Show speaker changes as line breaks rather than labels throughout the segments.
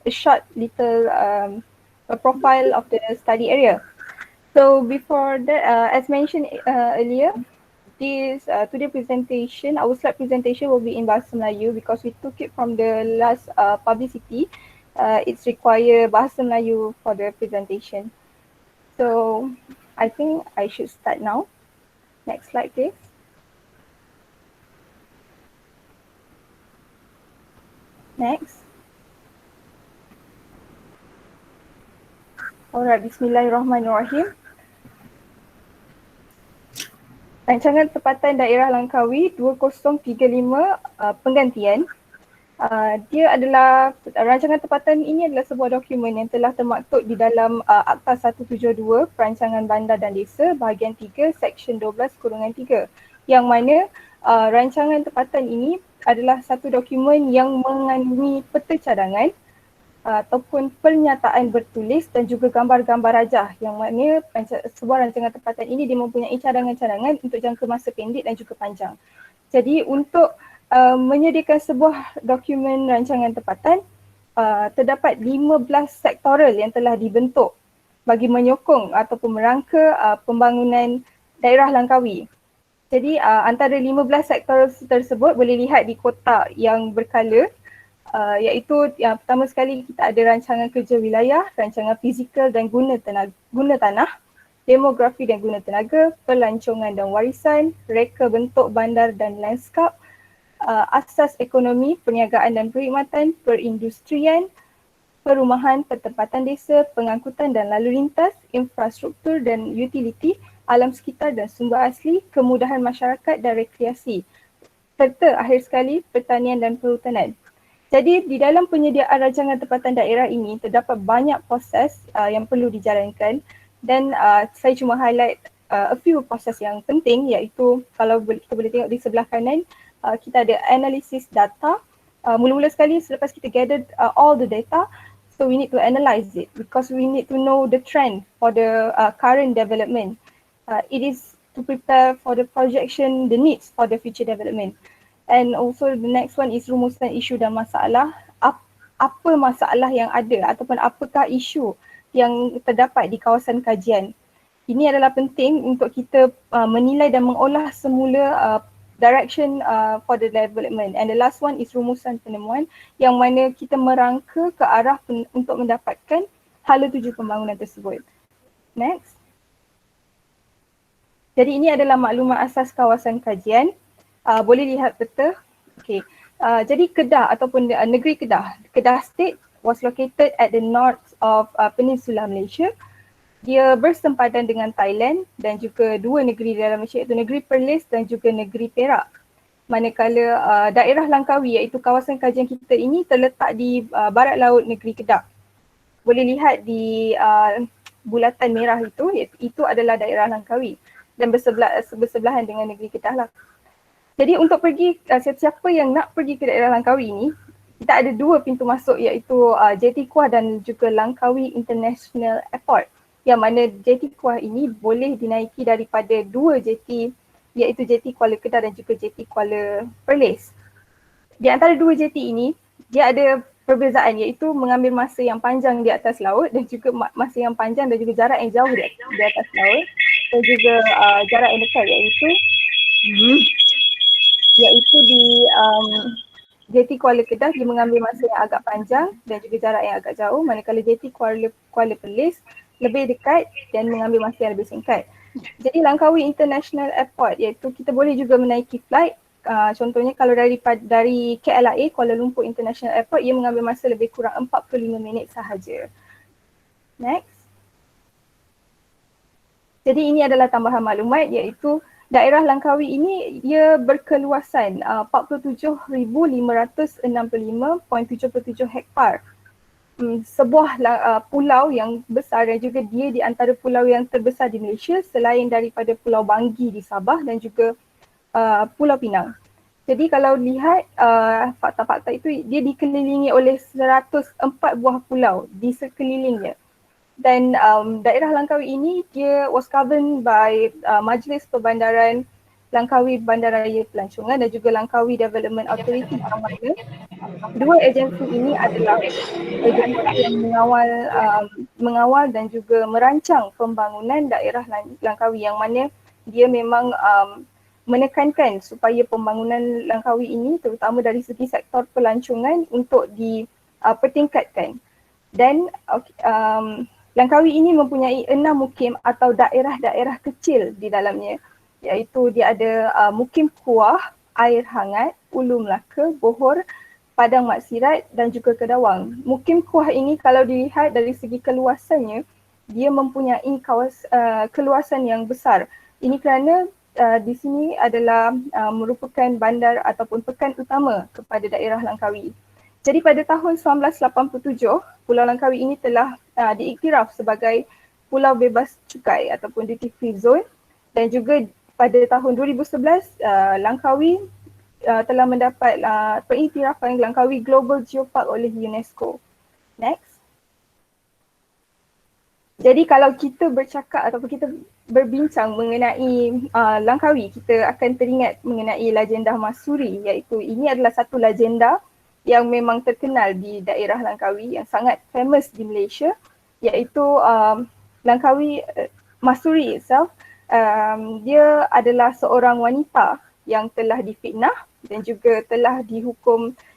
a short little a profile of the study area. So before that, as mentioned earlier, this today presentation, our slide presentation will be in Bahasa Melayu because we took it from the last publicity. It's require Bahasa Melayu for the presentation. So I think I should start now. Next slide, please. Next. Alright, Bismillahirrahmanirrahim. Rancangan Tempatan Daerah Langkawi 2035 penggantian. Dia adalah, rancangan tempatan ini adalah sebuah dokumen yang telah termaktub di dalam Akta 172 Perancangan Bandar dan Desa bahagian 3 Seksyen 12/3 yang mana rancangan tempatan ini adalah satu dokumen yang mengandungi peta cadangan ataupun pernyataan bertulis dan juga gambar-gambar rajah yang mana sebuah rancangan tempatan ini dia mempunyai cadangan-cadangan untuk jangka masa pendek dan juga panjang. Jadi untuk menyediakan sebuah dokumen rancangan tempatan, terdapat 15 sektoral yang telah dibentuk bagi menyokong ataupun merangka pembangunan daerah Langkawi. Jadi antara 15 sektoral tersebut boleh lihat di kotak yang berkala, iaitu yang pertama sekali kita ada rancangan kerja wilayah, rancangan fizikal dan guna tanah, demografi dan guna tenaga, pelancongan dan warisan, reka bentuk bandar dan landskap, asas ekonomi, perniagaan dan perkhidmatan, perindustrian, perumahan, pertempatan desa, pengangkutan dan lalu lintas, infrastruktur dan utiliti, alam sekitar dan sumber asli, kemudahan masyarakat dan rekreasi, serta akhir sekali pertanian dan perhutanan. Jadi di dalam penyediaan rancangan tempatan daerah ini terdapat banyak proses yang perlu dijalankan dan saya cuma highlight a few proses yang penting, iaitu kalau kita boleh tengok di sebelah kanan, kita ada analisis data. Mula-mula sekali selepas kita gather all the data, so we need to analyze it because we need to know the trend for the current development. It is to prepare for the projection, the needs for the future development. And also the next one is rumusan isu dan masalah. Apa masalah yang ada ataupun apakah isu yang terdapat di kawasan kajian. Ini adalah penting untuk kita menilai dan mengolah semula direction for the development. And the last one is rumusan penemuan yang mana kita merangka ke arah untuk mendapatkan hala tuju pembangunan tersebut. Next. Jadi ini adalah maklumat asas kawasan kajian. Boleh lihat peta. Okay. Jadi Kedah ataupun negeri Kedah, Kedah State was located at the north of Peninsula Malaysia. Dia bersempadan dengan Thailand dan juga dua negeri di dalam Malaysia iaitu negeri Perlis dan juga negeri Perak. Manakala daerah Langkawi iaitu kawasan kajian kita ini terletak di barat laut negeri Kedah. Boleh lihat di bulatan merah itu adalah daerah Langkawi dan bersebelahan dengan negeri Kedah lah. Jadi untuk pergi, siapa yang nak pergi ke daerah Langkawi ini, kita ada dua pintu masuk iaitu JT Kuah dan juga Langkawi International Airport. Yang mana JT Kuah ini boleh dinaiki daripada dua JT iaitu JT Kuala Kedah dan juga JT Kuala Perlis. Di antara dua JT ini, dia ada perbezaan iaitu mengambil masa yang panjang di atas laut dan juga masa yang panjang dan juga jarak yang jauh di atas laut dan juga jarak yang dekat iaitu di JT Kuala Kedah dia mengambil masa yang agak panjang dan juga jarak yang agak jauh, manakala JT Kuala Perlis lebih dekat dan mengambil masa yang lebih singkat. Jadi Langkawi International Airport iaitu kita boleh juga menaiki flight, contohnya kalau dari KLIA Kuala Lumpur International Airport ia mengambil masa lebih kurang 45 minit sahaja. Next. Jadi ini adalah tambahan maklumat iaitu daerah Langkawi ini ia berkeluasan 47,565.77 hektar. Sebuah pulau yang besar dan juga dia di antara pulau yang terbesar di Malaysia selain daripada Pulau Banggi di Sabah dan juga Pulau Pinang. Jadi kalau lihat fakta-fakta itu dia dikelilingi oleh 104 buah pulau di sekelilingnya. Dan daerah Langkawi ini dia was governed by Majlis Perbandaran Langkawi Bandaraya Pelancongan dan juga Langkawi Development Authority, yang mana dua agensi ini adalah agensi yang mengawal dan juga merancang pembangunan daerah Langkawi, yang mana dia memang menekankan supaya pembangunan Langkawi ini terutama dari segi sektor pelancongan untuk dipertingkatkan. Dan Langkawi ini mempunyai 6 mukim atau daerah-daerah kecil di dalamnya, iaitu dia ada Mukim Kuah, Air Hangat, Ulu Melaka, Bohor, Padang Maksirat dan juga Kedawang. Mukim Kuah ini kalau dilihat dari segi keluasannya, dia mempunyai keluasan yang besar. Ini kerana di sini adalah merupakan bandar ataupun pekan utama kepada daerah Langkawi. Jadi pada tahun 1987, Pulau Langkawi ini telah diiktiraf sebagai Pulau Bebas Cukai ataupun Duty Free Zone, dan juga pada tahun 2011 Langkawi telah mendapat pengiktirafan Langkawi Global Geopark oleh UNESCO. Next. Jadi kalau kita bercakap ataupun kita berbincang mengenai Langkawi, kita akan teringat mengenai legenda Masuri, iaitu ini adalah satu legenda yang memang terkenal di daerah Langkawi, yang sangat famous di Malaysia, iaitu Langkawi Masuri itself. Dia adalah seorang wanita yang telah difitnah dan juga telah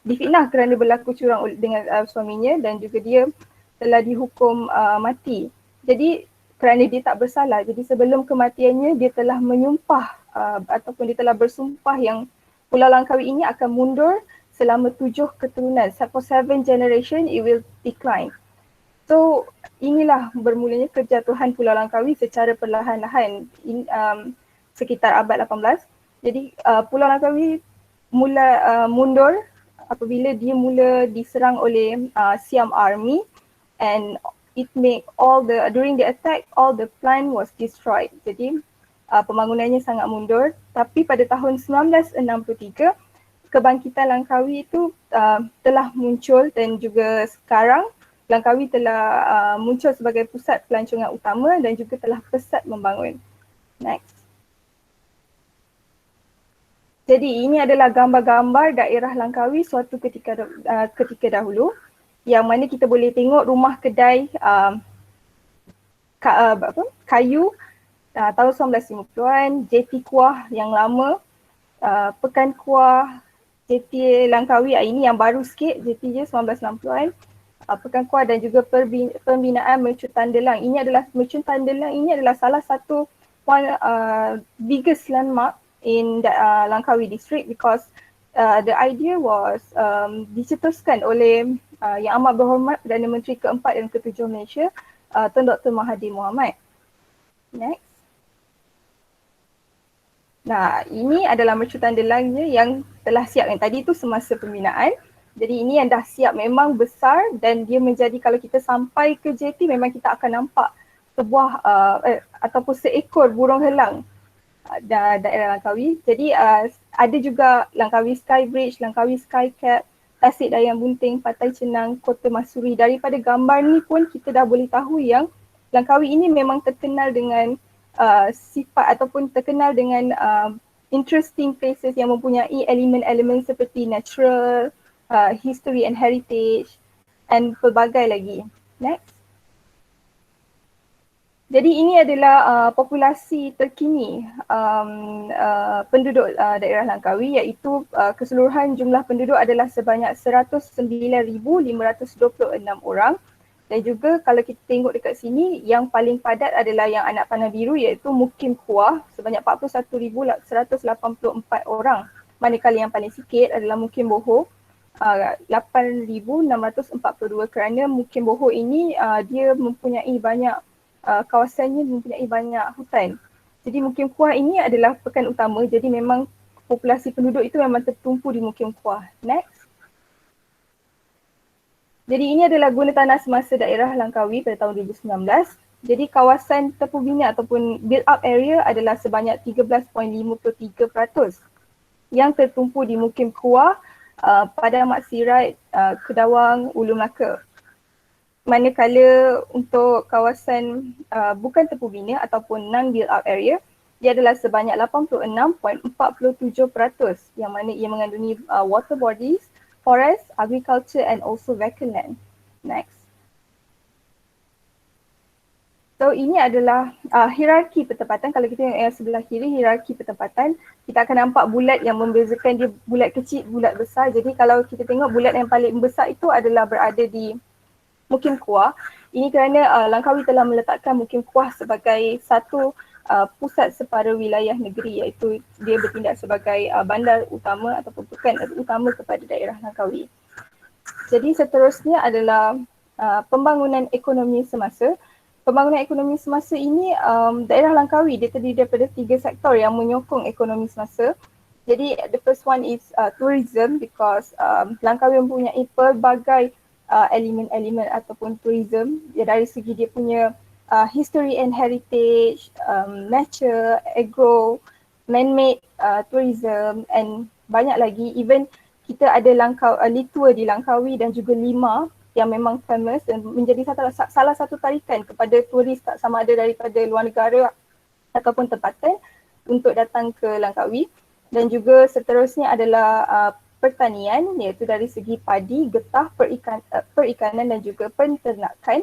difitnah kerana berlaku curang dengan suaminya, dan juga dia telah dihukum mati. Jadi kerana dia tak bersalah, jadi sebelum kematiannya dia telah menyumpah ataupun dia telah bersumpah yang Pulau Langkawi ini akan mundur selama 7 keturunan. For 7 generation it will decline. So inilah bermulanya kejatuhan Pulau Langkawi secara perlahan-lahan sekitar abad 18. Jadi Pulau Langkawi mula mundur apabila dia mula diserang oleh Siam Army, and it make during the attack all the plant was destroyed. Jadi pembangunannya sangat mundur. Tapi pada tahun 1963 kebangkitan Langkawi itu telah muncul, dan juga sekarang Langkawi telah muncul sebagai pusat pelancongan utama dan juga telah pesat membangun. Next. Jadi ini adalah gambar-gambar daerah Langkawi suatu ketika dahulu, yang mana kita boleh tengok rumah kedai kayu tahun 1950-an, JT Kuah yang lama, Pekan Kuah, JT Langkawi ini yang baru sikit, JT je 1960-an, Pekan Kuah, dan juga pembinaan Mercu Tandelang. Mercu Tandelang ini adalah salah satu biggest landmark in Langkawi district, because the idea was dicetuskan oleh Yang Amat Berhormat Perdana Menteri keempat dan ketujuh Malaysia, Tun Dr. Mahathir Mohamad. Next. Nah, ini adalah Mercu Tandelangnya yang telah siap. Yang tadi itu semasa pembinaan. Jadi ini yang dah siap, memang besar, dan dia menjadi, kalau kita sampai ke JT memang kita akan nampak sebuah ataupun seekor burung helang daerah Langkawi. Jadi ada juga Langkawi Sky Bridge, Langkawi Sky Cap, Tasik Dayang Bunting, Pantai Cenang, Kota Masuri. Daripada gambar ni pun kita dah boleh tahu yang Langkawi ini memang terkenal dengan sifat ataupun terkenal dengan interesting places yang mempunyai elemen-elemen seperti natural, history and heritage, and pelbagai lagi. Next. Jadi ini adalah populasi terkini penduduk daerah Langkawi, iaitu keseluruhan jumlah penduduk adalah sebanyak 109,526 orang. Dan juga kalau kita tengok dekat sini, yang paling padat adalah yang anak panah biru, iaitu Mukim Kuah sebanyak 41,184 orang. Manakala yang paling sikit adalah Mukim Bohor 8,642, kerana Mukim Bohor ini dia mempunyai banyak kawasannya mempunyai banyak hutan. Jadi Mukim Kuah ini adalah pekan utama, jadi memang populasi penduduk itu memang tertumpu di Mukim Kuah. Next. Jadi ini adalah guna tanah semasa daerah Langkawi pada tahun 2019. Jadi kawasan terpubina ataupun build up area adalah sebanyak 13.53% yang tertumpu di Mukim Kuah, Padang Maksirat, Kedawang, Ulu Melaka. Manakala untuk kawasan bukan terpubina ataupun non build up area, Dia adalah sebanyak 86.47% yang mana ia mengandungi water bodies, forest, agriculture and also vacant land. Next. So ini adalah hierarki petempatan. Kalau kita tengok yang sebelah kiri hierarki petempatan, kita akan nampak bulat yang membezakan dia bulat kecil, bulat besar. Jadi kalau kita tengok bulat yang paling besar itu adalah berada di Mukim Kuah. Ini kerana Langkawi telah meletakkan Mukim Kuah sebagai satu pusat separa wilayah negeri, iaitu dia bertindak sebagai bandar utama ataupun pekan utama kepada daerah Langkawi. Jadi seterusnya adalah pembangunan ekonomi semasa. Pembangunan ekonomi semasa ini, daerah Langkawi dia terdiri daripada 3 sektor yang menyokong ekonomi semasa. Jadi the first one is tourism, because Langkawi mempunyai pelbagai elemen-elemen ataupun tourism. Dari segi dia punya history and heritage, nature, agro, man-made tourism and banyak lagi. Even kita ada Litua di Langkawi dan juga Lima yang memang famous dan menjadi salah satu tarikan kepada turis, tak sama ada daripada luar negara ataupun tempatan untuk datang ke Langkawi. Dan juga seterusnya adalah pertanian, iaitu dari segi padi, getah, perikanan dan juga penternakan.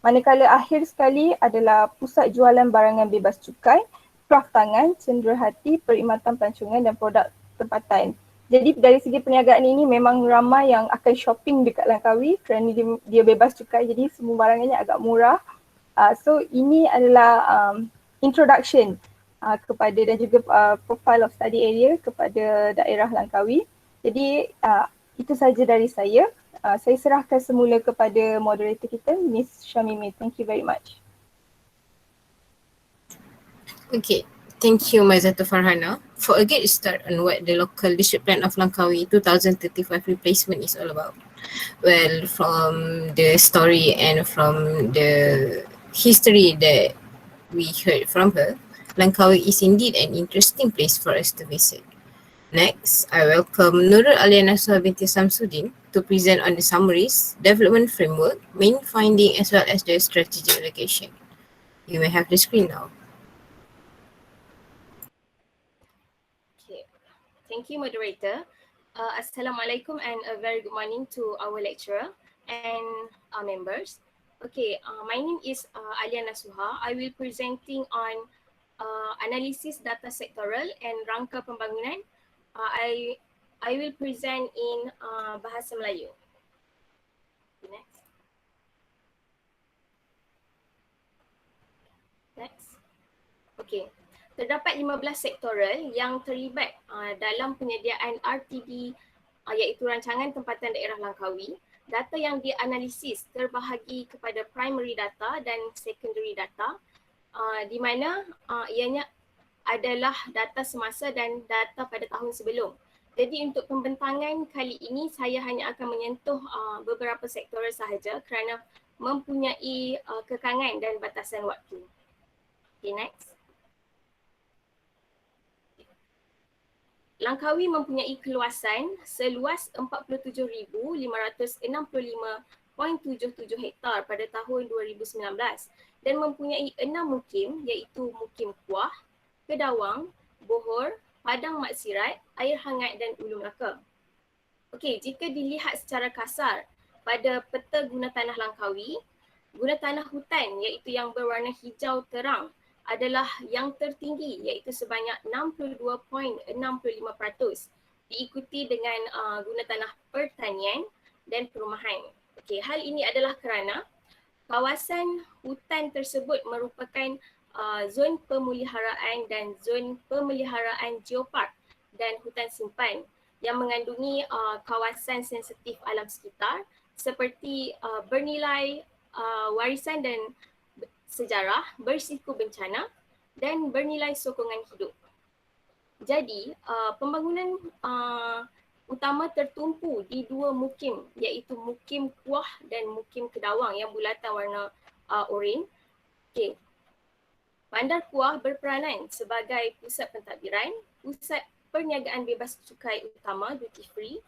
Manakala akhir sekali adalah pusat jualan barangan bebas cukai, kraftangan, cenderahati, perkhidmatan pelancongan dan produk tempatan. Jadi dari segi perniagaan ini memang ramai yang akan shopping dekat Langkawi kerana dia bebas cukai, jadi semua barangannya agak murah. So ini adalah introduction kepada dan juga profile of study area kepada daerah Langkawi. Jadi itu saja dari saya. Saya serahkan semula kepada moderator kita, Miss Syamimi. Thank you very much.
Okay. Thank you, Maizatu Farhana. For a get start on what the local district plan of Langkawi 2035 replacement is all about. Well, from the story and from the history that we heard from her, Langkawi is indeed an interesting place for us to visit. Next, I welcome Nurul Aliana Suha binti Samsudin to present on the summaries, development framework, main finding as well as the strategic allocation. You may have the screen now.
Thank you, moderator. Assalamualaikum and a very good morning to our lecturer and our members. Okay, my name is Aliana Suha. I will presenting on analysis data sectoral and rangka pembangunan. I will present in bahasa Melayu. Next. Next. Okay. Terdapat 15 sektoral yang terlibat dalam penyediaan RTD iaitu Rancangan Tempatan Daerah Langkawi. Data yang dianalisis terbahagi kepada primary data dan secondary data di mana ianya adalah data semasa dan data pada tahun sebelum. Jadi untuk pembentangan kali ini saya hanya akan menyentuh beberapa sektoral sahaja kerana mempunyai kekangan dan batasan waktu. Okay, next. Langkawi mempunyai keluasan seluas 47,565.77 hektar pada tahun 2019 dan mempunyai 6 mukim iaitu Mukim Kuah, Kedawang, Bohor, Padang Maksirat, Air Hangat dan Ulu Melaka. Okey, jika dilihat secara kasar pada peta guna tanah Langkawi, guna tanah hutan iaitu yang berwarna hijau terang adalah yang tertinggi iaitu sebanyak 62.65%, diikuti dengan guna tanah pertanian dan perumahan. Okey, hal ini adalah kerana kawasan hutan tersebut merupakan zon pemeliharaan dan zon pemeliharaan geopark dan hutan simpan yang mengandungi kawasan sensitif alam sekitar seperti bernilai warisan dan sejarah, berisiko bencana dan bernilai sokongan hidup. Jadi, pembangunan utama tertumpu di 2 mukim iaitu Mukim Kuah dan Mukim Kedawang yang bulatan warna oranye. Okay. Bandar Kuah berperanan sebagai pusat pentadbiran, pusat perniagaan bebas cukai utama duty free,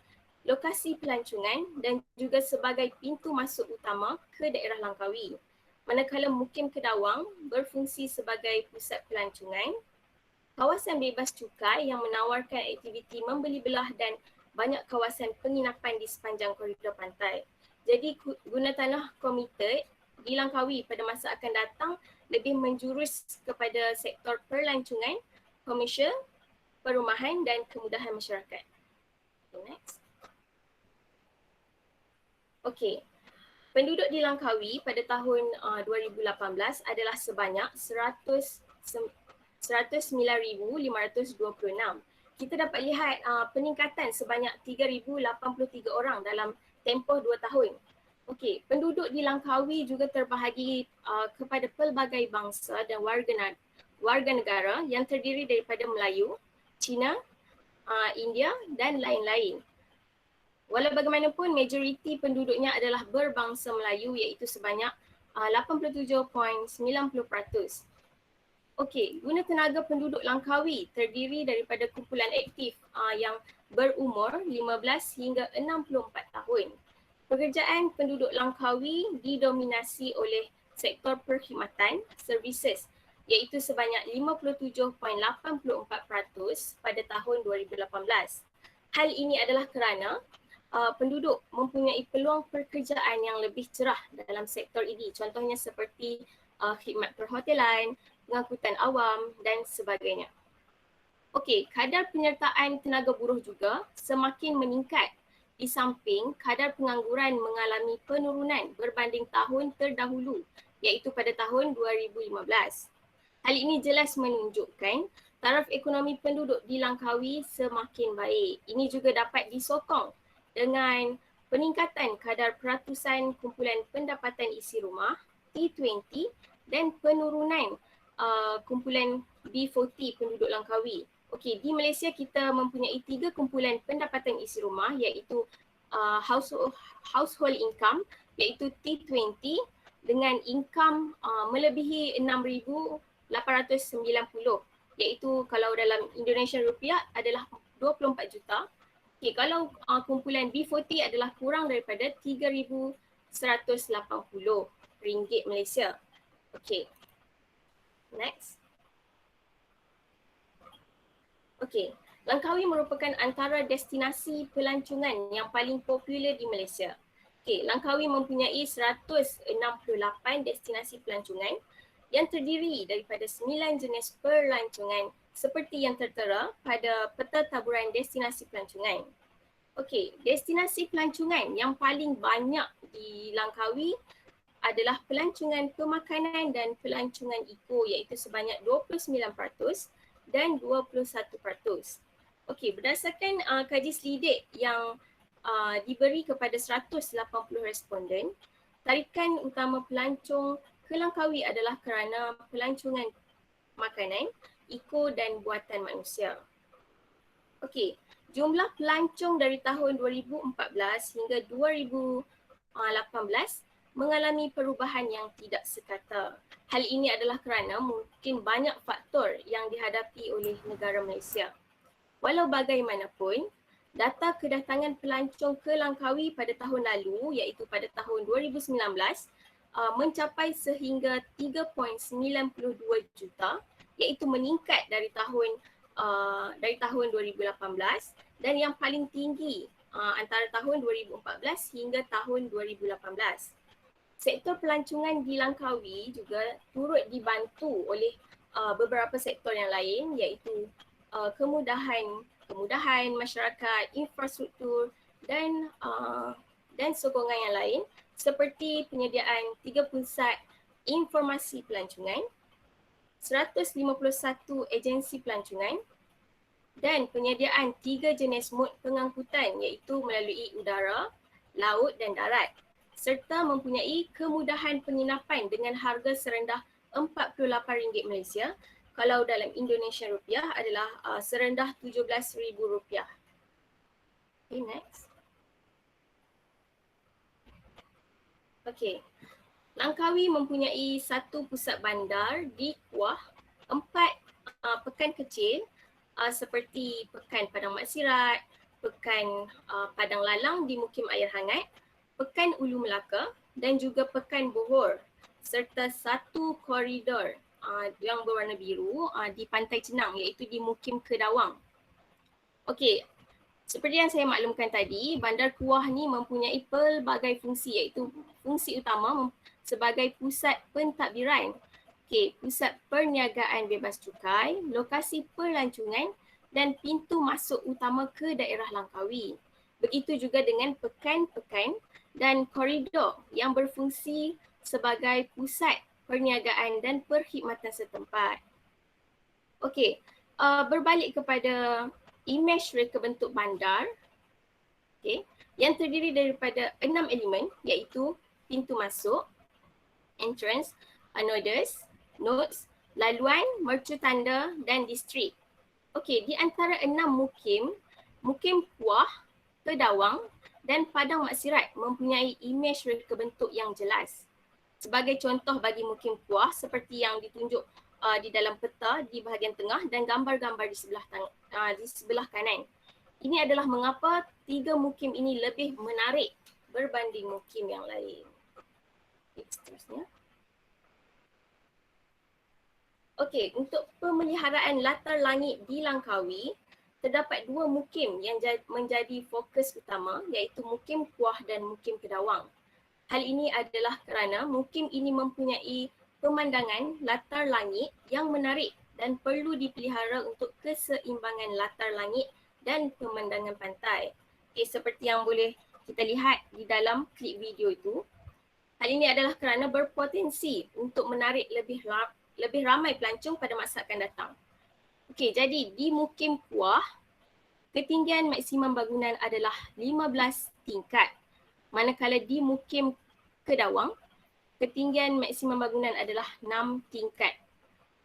lokasi pelancongan dan juga sebagai pintu masuk utama ke daerah Langkawi. Manakala Mukim Kedawang berfungsi sebagai pusat pelancongan, kawasan bebas cukai yang menawarkan aktiviti membeli belah dan banyak kawasan penginapan di sepanjang koridor pantai. Jadi guna tanah committed di Langkawi pada masa akan datang lebih menjurus kepada sektor perlancongan, komersial, perumahan dan kemudahan masyarakat. Okay, next. Okey. Penduduk di Langkawi pada tahun 2018 adalah sebanyak 109,526. Kita dapat lihat peningkatan sebanyak 3,083 orang dalam tempoh 2 tahun. Okey, penduduk di Langkawi juga terbahagi kepada pelbagai bangsa dan warga negara yang terdiri daripada Melayu, Cina, India dan lain-lain. Walau bagaimanapun, majoriti penduduknya adalah berbangsa Melayu iaitu sebanyak 87.90%. Okey, guna tenaga penduduk Langkawi terdiri daripada kumpulan aktif yang berumur 15 hingga 64 tahun. Pekerjaan penduduk Langkawi didominasi oleh sektor perkhidmatan, services iaitu sebanyak 57.84% pada tahun 2018. Hal ini adalah kerana penduduk mempunyai peluang pekerjaan yang lebih cerah dalam sektor ini. Contohnya seperti khidmat perhotelan, pengangkutan awam dan sebagainya. Okey, kadar penyertaan tenaga buruh juga semakin meningkat di samping kadar pengangguran mengalami penurunan berbanding tahun terdahulu iaitu pada tahun 2015. Hal ini jelas menunjukkan taraf ekonomi penduduk di Langkawi semakin baik. Ini juga dapat disokong dengan peningkatan kadar peratusan kumpulan pendapatan isi rumah T20 dan penurunan kumpulan B40 penduduk Langkawi. Okey, di Malaysia kita mempunyai 3 kumpulan pendapatan isi rumah iaitu household income iaitu T20 dengan income melebihi 6,890 iaitu kalau dalam Indonesian rupiah adalah 24 juta. Okey, kalau kumpulan B40 adalah kurang daripada 3,180 ringgit Malaysia. Okey. Next. Okey, Langkawi merupakan antara destinasi pelancongan yang paling popular di Malaysia. Okey, Langkawi mempunyai 168 destinasi pelancongan yang terdiri daripada 9 jenis pelancongan seperti yang tertera pada peta taburan destinasi pelancongan. Okey, destinasi pelancongan yang paling banyak di Langkawi adalah pelancongan pemakanan dan pelancongan eco iaitu sebanyak 29% dan 21%. Okey, berdasarkan kaji selidik yang diberi kepada 180 responden, tarikan utama pelancong ke Langkawi adalah kerana pelancongan makanan, eco dan buatan manusia. Okey, jumlah pelancong dari tahun 2014 hingga 2018 mengalami perubahan yang tidak sekata. Hal ini adalah kerana mungkin banyak faktor yang dihadapi oleh negara Malaysia. Walau bagaimanapun, data kedatangan pelancong ke Langkawi pada tahun lalu iaitu pada tahun 2019 mencapai sehingga 3.92 juta iaitu meningkat dari tahun 2018 dan yang paling tinggi antara tahun 2014 hingga tahun 2018. Sektor pelancongan di Langkawi juga turut dibantu oleh beberapa sektor yang lain iaitu kemudahan masyarakat, infrastruktur dan sokongan yang lain seperti penyediaan 3 pusat informasi pelancongan, 151 agensi pelancongan dan penyediaan 3 jenis mod pengangkutan iaitu melalui udara, laut dan darat, serta mempunyai kemudahan penginapan dengan harga serendah RM48 Malaysia kalau dalam Indonesian rupiah adalah serendah RM17,000. Okay, next. Okay, Langkawi mempunyai 1 pusat bandar di Kuah, 4 pekan kecil seperti Pekan Padang Mat Sirat, Pekan Padang Lalang di Mukim Air Hangat, Pekan Ulu Melaka dan juga Pekan Bohor serta 1 koridor yang berwarna biru di Pantai Cenang, iaitu di Mukim Kedawang. Okey, seperti yang saya maklumkan tadi, Bandar Kuah ni mempunyai pelbagai fungsi, iaitu fungsi utama sebagai pusat pentadbiran, pusat perniagaan bebas cukai, lokasi pelancongan dan pintu masuk utama ke daerah Langkawi. Begitu juga dengan pekan-pekan dan koridor yang berfungsi sebagai pusat perniagaan dan perkhidmatan setempat. Okey, berbalik kepada imej reka bentuk bandar, yang terdiri daripada 6 elemen, iaitu pintu masuk, entrance, nodes, laluan, mercu tanda dan distrik. Okey, di antara 6 Mukim Kuah, Kedawang dan Padang Maksirat mempunyai imej reka bentuk yang jelas. Sebagai contoh bagi Mukim Kuah seperti yang ditunjuk di dalam peta di bahagian tengah dan gambar-gambar di sebelah kanan. Ini adalah mengapa 3 mukim ini lebih menarik berbanding mukim yang lain. Seterusnya. Okey, untuk pemeliharaan latar langit di Langkawi, terdapat 2 mukim yang menjadi fokus utama, iaitu Mukim Kuah dan Mukim Kedawang. Hal ini adalah kerana mukim ini mempunyai pemandangan latar langit yang menarik dan perlu dipelihara untuk keseimbangan latar langit dan pemandangan pantai. Seperti yang boleh kita lihat di dalam klip video itu, hal ini adalah kerana berpotensi untuk menarik lebih ramai pelancong pada masa akan datang. Jadi di Mukim Kuah, ketinggian maksimum bangunan adalah 15 tingkat. Manakala di Mukim Kedawang, ketinggian maksimum bangunan adalah 6 tingkat.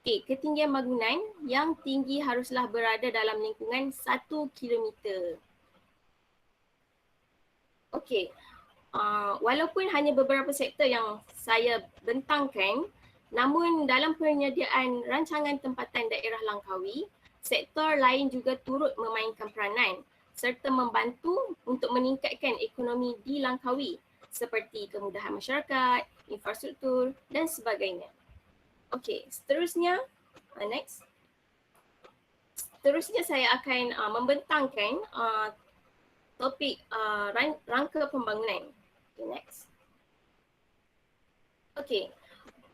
Ketinggian bangunan yang tinggi haruslah berada dalam lingkungan 1 kilometer. Walaupun hanya beberapa sektor yang saya bentangkan, namun dalam penyediaan rancangan tempatan daerah Langkawi, sektor lain juga turut memainkan peranan serta membantu untuk meningkatkan ekonomi di Langkawi seperti kemudahan masyarakat, infrastruktur dan sebagainya. Seterusnya, next. Seterusnya saya akan membentangkan topik rangka pembangunan. Next.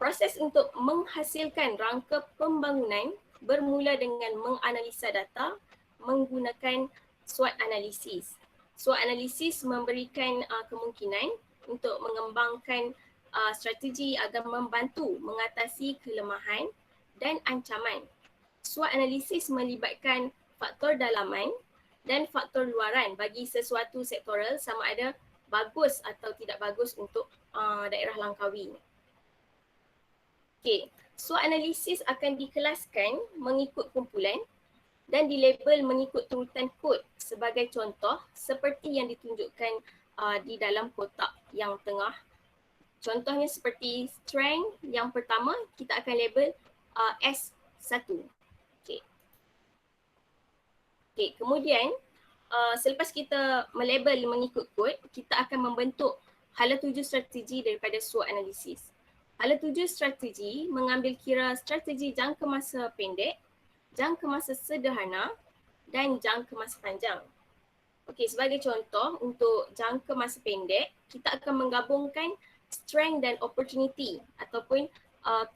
Proses untuk menghasilkan rangka pembangunan bermula dengan menganalisa data menggunakan SWOT analisis. SWOT analisis memberikan kemungkinan untuk mengembangkan strategi agar membantu mengatasi kelemahan dan ancaman. SWOT analisis melibatkan faktor dalaman dan faktor luaran bagi sesuatu sektoral sama ada bagus atau tidak bagus untuk daerah Langkawi. SWOT analisis akan dikelaskan mengikut kumpulan dan dilabel mengikut turutan kod sebagai contoh seperti yang ditunjukkan di dalam kotak yang tengah. Contohnya seperti strength yang pertama, kita akan label S1. Kemudian selepas kita melabel mengikut kod, kita akan membentuk hala tuju strategi daripada SWOT analisis. Hala tuju strategi mengambil kira strategi jangka masa pendek, jangka masa sederhana dan jangka masa panjang. Sebagai contoh untuk jangka masa pendek, kita akan menggabungkan strength dan opportunity ataupun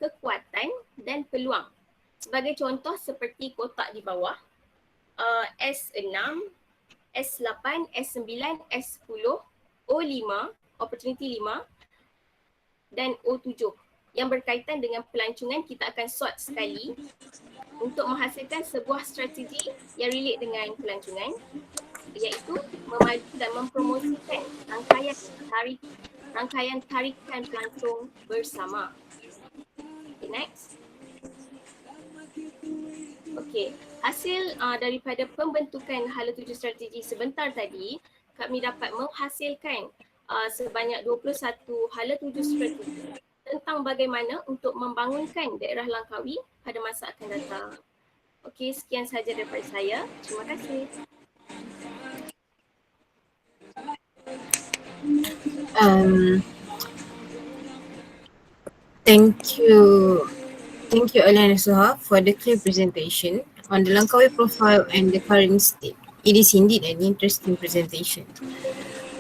kekuatan dan peluang. Sebagai contoh seperti kotak di bawah, S6, S8, S9, S10, O5, opportunity 5 dan O7 yang berkaitan dengan pelancongan. Kita akan sort sekali untuk menghasilkan sebuah strategi yang relate dengan pelancongan, iaitu memaju dan mempromosikan rangkaian tarikan pelancong bersama. Next. Hasil daripada pembentukan hala tuju strategi sebentar tadi, kami dapat menghasilkan sebanyak 21 hala tuju strategi tentang bagaimana untuk membangunkan daerah Langkawi pada masa akan datang. Sekian sahaja daripada saya. Terima kasih.
Thank you Thank you Aliana Suha for the clear presentation on the Langkawi profile and the current state. It is indeed an interesting presentation.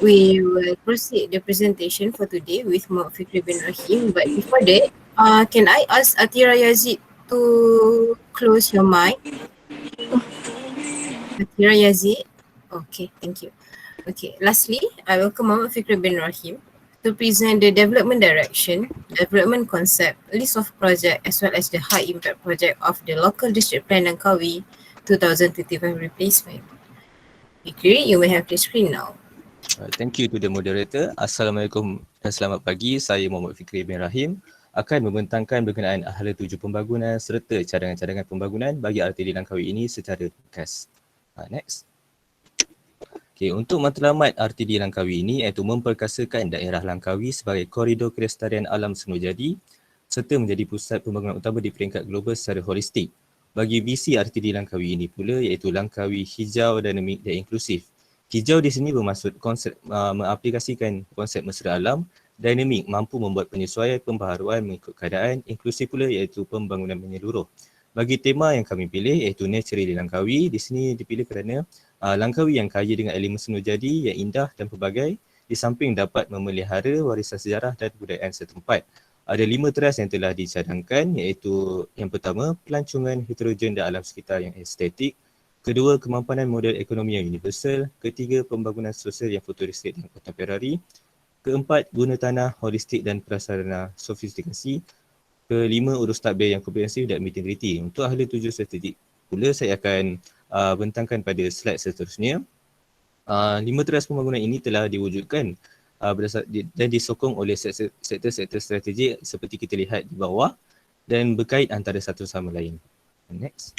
We will proceed the presentation for today with Muhammad Fikri bin Rahim. But before that, can I ask Atira Yazid to close your mic? Atira Yazid? Okay, thank you. Okay, lastly, I welcome Muhammad Fikri bin Rahim to present the development direction, development concept, list of project as well as the high impact project of the local district plan Langkawi 2025 replacement. Fikri, you may have the screen now.
Thank you to the moderator. Assalamualaikum dan selamat pagi. Saya Muhammad Fikri bin Rahim akan membentangkan berkenaan hala tuju pembangunan serta cadangan-cadangan pembangunan bagi RTD Langkawi ini secara ringkas. Next. Okay, untuk matlamat RTD Langkawi ini iaitu memperkasakan daerah Langkawi sebagai koridor kelestarian alam Senurjadi serta menjadi pusat pembangunan utama di peringkat global secara holistik. Bagi visi RTD Langkawi ini pula iaitu Langkawi hijau, dinamik dan inklusif. Hijau di sini bermaksud konsep mengaplikasikan konsep mesra alam, dinamik mampu membuat penyesuaian pembaharuan mengikut keadaan, inklusif pula iaitu pembangunan menyeluruh. Bagi tema yang kami pilih iaitu Naturally Langkawi, di sini dipilih kerana Langkawi yang kaya dengan elemen Senurjadi yang indah dan pelbagai di samping dapat memelihara warisan sejarah dan budayaan setempat. Ada 5 teras yang telah dicadangkan iaitu yang pertama, pelancongan heterogen dan alam sekitar yang estetik. Kedua, kemampanan model ekonomi yang universal. Ketiga, pembangunan sosial yang futuristik dan kontemporari. Keempat, guna tanah holistik dan prasarana sofistikasi. Kelima, urus tadbir yang komprehensif dan integriti. Untuk ahli tuju strategik pula saya akan bentangkan pada slide seterusnya. 5 teras pembangunan ini telah diwujudkan dan disokong oleh sektor-sektor strategik seperti kita lihat di bawah dan berkait antara satu sama lain. Next.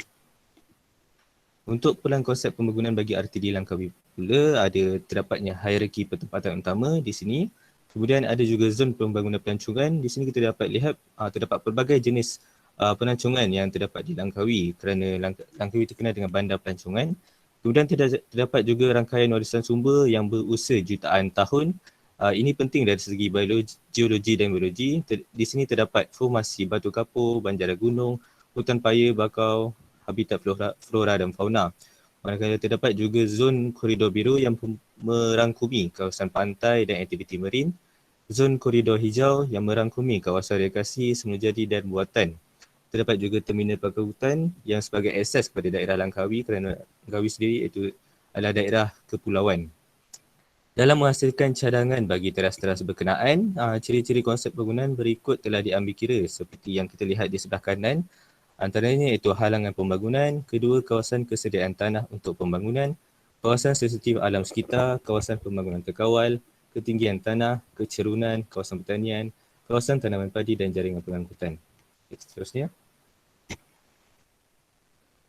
Untuk pelan konsep pembangunan bagi RTD Langkawi pula terdapatnya hierarki pertempatan utama di sini. Kemudian ada juga zon pembangunan pelancongan. Di sini kita dapat lihat terdapat pelbagai jenis pelancongan yang terdapat di Langkawi kerana Langkawi terkenal dengan bandar pelancongan. Kemudian terdapat juga rangkaian warisan sumber yang berusia jutaan tahun. Ini penting dari segi biologi, geologi dan biologi. Di sini terdapat formasi batu kapur, banjara gunung, hutan paya, bakau, habitat flora dan fauna. Manakala terdapat juga zon koridor biru yang merangkumi kawasan pantai dan aktiviti marin. Zon koridor hijau yang merangkumi kawasan rekreasi, Senurjadi dan buatan. Terdapat juga terminal pakar hutan yang sebagai akses kepada daerah Langkawi kerana Langkawi sendiri itu adalah daerah kepulauan. Dalam menghasilkan cadangan bagi teras-teras berkenaan, ciri-ciri konsep bangunan berikut telah diambil kira seperti yang kita lihat di sebelah kanan. Antaranya iaitu halangan pembangunan, kedua kawasan kesediaan tanah untuk pembangunan, kawasan sensitif alam sekitar, kawasan pembangunan terkawal, ketinggian tanah, kecerunan, kawasan pertanian, kawasan tanaman padi dan jaringan pengangkutan. Seterusnya.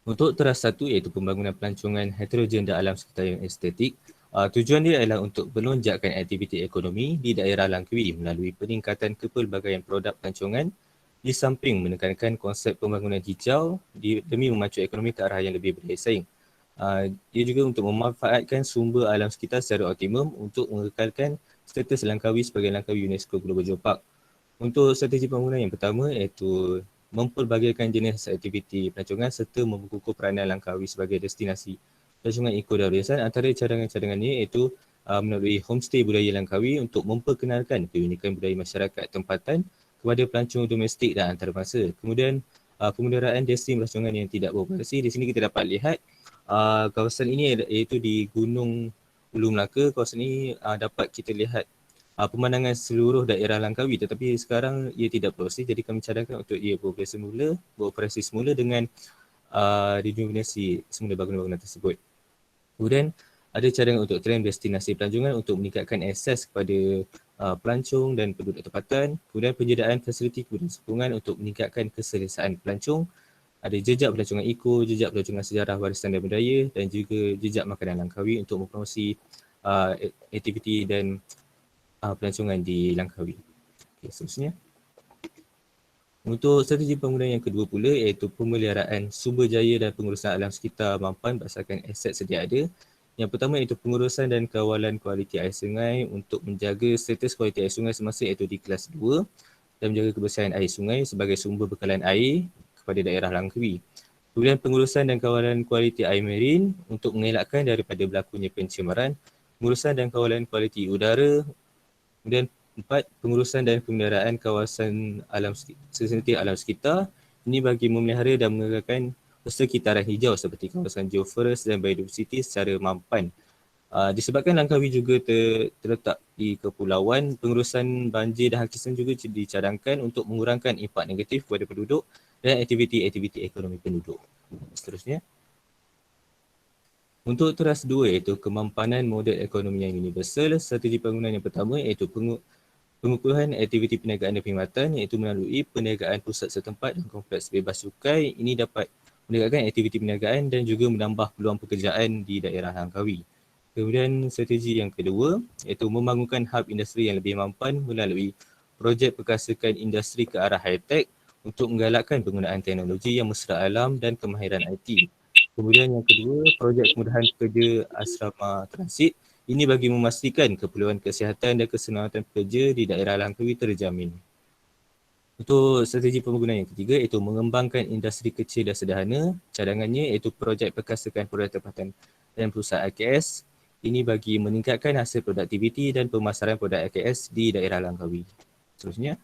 Untuk teras satu iaitu pembangunan pelancongan heterogen dan alam sekitar yang estetik, tujuan dia adalah untuk melonjakkan aktiviti ekonomi di daerah Langkawi melalui peningkatan kepelbagaian produk pelancongan di samping menekankan konsep pembangunan hijau demi memacu ekonomi ke arah yang lebih berdaya saing. Dia juga untuk memanfaatkan sumber alam sekitar secara optimum untuk mengekalkan status Langkawi sebagai Langkawi UNESCO Global Geopark. Untuk strategi pembangunan yang pertama iaitu mempelbagaikan jenis aktiviti pelancongan serta memperkukuh peranan Langkawi sebagai destinasi pelancongan eco dan riasan. Antara cadangan-cadangan ini iaitu melalui homestay budaya Langkawi untuk memperkenalkan keunikan budaya masyarakat tempatan kepada pelancong domestik dan antarabangsa. Kemudian pemudaraan destinasi pelancongan yang tidak beroperasi. Di sini kita dapat lihat kawasan ini iaitu di Gunung Ulu Melaka. Kawasan ini dapat kita lihat pemandangan seluruh daerah Langkawi tetapi sekarang ia tidak beroperasi, jadi kami cadangkan untuk ia beroperasi semula dengan rejuvenasi semula bangunan-bangunan tersebut. Kemudian ada cadangan untuk trend destinasi pelancongan untuk meningkatkan akses kepada pelancong dan penduduk tempatan. Kemudian penyediaan fasiliti kemudian sokongan untuk meningkatkan keselesaan pelancong. Ada jejak pelancongan eco, jejak pelancongan sejarah warisan dan budaya dan juga jejak makanan Langkawi untuk mempromosi aktiviti dan pelancongan di Langkawi. Okay, seterusnya. Untuk strategi pembangunan yang kedua pula iaitu pemeliharaan sumber jaya dan pengurusan alam sekitar mampan berdasarkan aset sedia ada. Yang pertama iaitu pengurusan dan kawalan kualiti air sungai untuk menjaga status kualiti air sungai semasa iaitu di kelas 2. dan menjaga kebersihan air sungai sebagai sumber bekalan air kepada daerah Langkawi. Kemudian pengurusan dan kawalan kualiti air marin untuk mengelakkan daripada berlakunya pencemaran, pengurusan dan kawalan kualiti udara. Kemudian 4, pengurusan dan pemeliharaan kawasan alam sensitif alam sekitar. Ini bagi memelihara dan mengekalkan persekitaran hijau seperti kawasan geoforest dan biodiversiti secara mampan. Disebabkan Langkawi juga terletak di kepulauan, pengurusan banjir dan hakisan juga dicadangkan untuk mengurangkan impak negatif kepada penduduk dan aktiviti-aktiviti ekonomi penduduk. Seterusnya. Untuk teras 2 iaitu kemampanan model ekonomi yang universal, strategi pembangunan yang pertama iaitu pengukuhan aktiviti perniagaan dan perkhidmatan iaitu melalui perniagaan pusat setempat dan kompleks bebas cukai. Ini dapat meningkatkan aktiviti perniagaan dan juga menambah peluang pekerjaan di daerah Langkawi. Kemudian strategi yang kedua iaitu membangunkan hub industri yang lebih mampan melalui projek perkasakan industri ke arah high-tech untuk menggalakkan penggunaan teknologi yang mesra alam dan kemahiran IT. Kemudian yang kedua, projek kemudahan pekerja asrama transit. Ini bagi memastikan keperluan kesihatan dan keselamatan pekerja di daerah Langkawi terjamin. Untuk strategi pembangunan yang ketiga iaitu mengembangkan industri kecil dan sederhana. Cadangannya iaitu projek perkasakan produk tempatan dan perusahaan AKS. Ini bagi meningkatkan hasil produktiviti dan pemasaran produk AKS di daerah Langkawi. Seterusnya.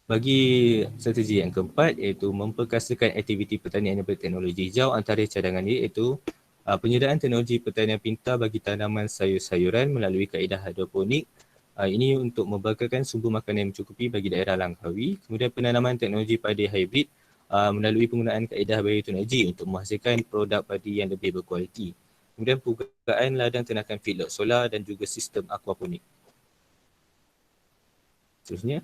Bagi strategi yang keempat iaitu memperkasakan aktiviti pertanian yang berteknologi hijau. Antara cadangan ini iaitu penyediaan teknologi pertanian pintar bagi tanaman sayur-sayuran melalui kaedah hidroponik. Ini untuk membakarkan sumber makanan yang mencukupi bagi daerah Langkawi. Kemudian penanaman teknologi padi hybrid melalui penggunaan kaedah bioteknologi untuk menghasilkan produk padi yang lebih berkualiti. Kemudian pembukaan ladang ternakan feedlot solar dan juga sistem aquaponik. Seterusnya.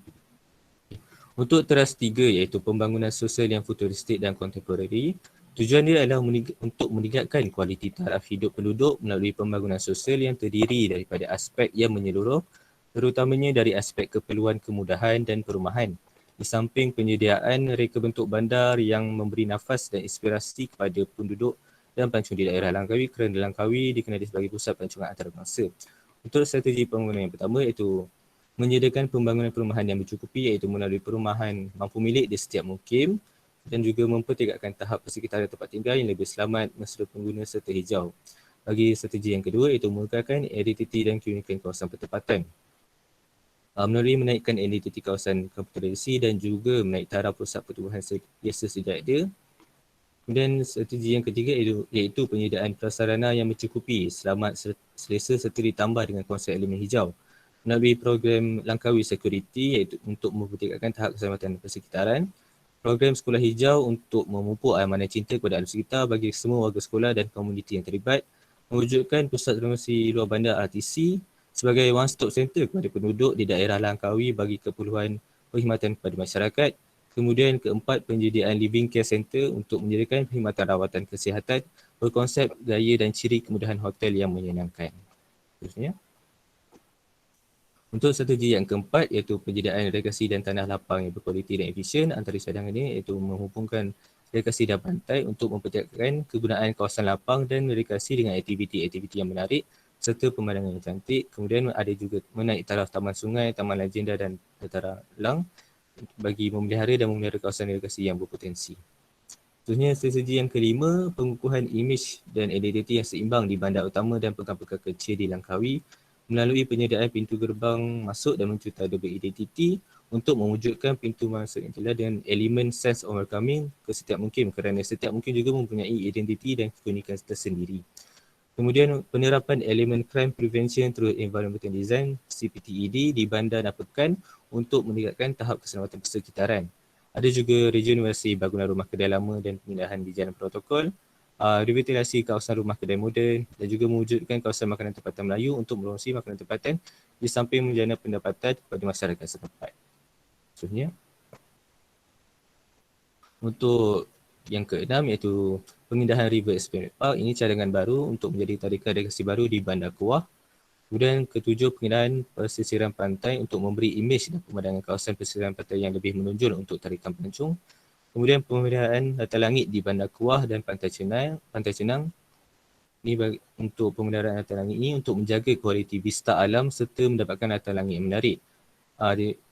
Untuk teras 3 iaitu pembangunan sosial yang futuristik dan kontemporari. Tujuan dia adalah untuk meningkatkan kualiti taraf hidup penduduk melalui pembangunan sosial yang terdiri daripada aspek yang menyeluruh, terutamanya dari aspek keperluan kemudahan dan perumahan. Di samping penyediaan reka bentuk bandar yang memberi nafas dan inspirasi kepada penduduk dan pelancong di daerah Langkawi kerana Langkawi dikenali sebagai pusat pelancongan antarabangsa. Untuk strategi pembangunan yang pertama iaitu menyediakan pembangunan perumahan yang mencukupi iaitu melalui perumahan mampu milik di setiap mukim dan juga mempertingkatkan tahap persekitaran tempat tinggal yang lebih selamat, mesra pengguna serta hijau. Bagi strategi yang kedua iaitu mengekalkan identiti dan keunikan kawasan pertempatan. Melalui menaikkan identiti kawasan kompetensi dan juga menaik taraf pusat pertumbuhan biasa sedia ada. Kemudian strategi yang ketiga iaitu penyediaan prasarana yang mencukupi, selamat, selesa serta ditambah dengan konsep elemen hijau. Melalui program Langkawi Security iaitu untuk mempertingkatkan tahap keselamatan persekitaran. Program Sekolah Hijau untuk memupuk amanah cinta kepada alam sekitar bagi semua warga sekolah dan komuniti yang terlibat. Mewujudkan pusat informasi luar bandar RTC sebagai one-stop center kepada penduduk di daerah Langkawi bagi keperluan perkhidmatan kepada masyarakat. Kemudian keempat, penyediaan living care center untuk menyediakan perkhidmatan rawatan kesihatan berkonsep gaya dan ciri kemudahan hotel yang menyenangkan. Terusnya. Untuk strategi yang keempat iaitu penyediaan rekreasi dan tanah lapang yang berkualiti dan efisien. Antara cadangan ini iaitu menghubungkan rekreasi dan pantai untuk mempertingkatkan kegunaan kawasan lapang dan rekreasi dengan aktiviti-aktiviti yang menarik serta pemandangan yang cantik. Kemudian ada juga menaik taraf taman sungai, taman legenda dan dataran lang bagi memelihara dan memelihara kawasan rekreasi yang berpotensi. Seterusnya strategi yang kelima, pengukuhan imej dan identiti yang seimbang di bandar utama dan pekan-pekan kecil di Langkawi melalui penyediaan pintu gerbang masuk dan mencipta double identity untuk mewujudkan pintu masuk yang jelas dengan elemen sense of welcoming ke setiap mukim kerana setiap mukim juga mempunyai identiti dan keunikan tersendiri. Kemudian penerapan elemen crime prevention through environmental design CPTED di bandar dan pekan untuk meningkatkan tahap keselamatan persekitaran. Ada juga regenerasi bangunan rumah kedai lama dan pemindahan di jalan protokol, revitalisasi kawasan rumah kedai moden dan juga mewujudkan kawasan makanan tempatan Melayu untuk melosi makanan tempatan di samping menjana pendapatan kepada masyarakat setempat. Seterusnya. Untuk yang keenam iaitu pemindahan River Experience Park. Ini cadangan baru untuk menjadi tarikan rekreasi baru di Bandar Kuah. Kemudian ketujuh, pengindahan pesisiran pantai untuk memberi imej dan pemandangan kawasan pesisiran pantai yang lebih menonjol untuk tarikan pelancong. Kemudian pemeliharaan data langit di Bandar Kuah dan Pantai Cenang. Ini untuk pemeliharaan data langit ini untuk menjaga kualiti vista alam serta mendapatkan data langit yang menarik.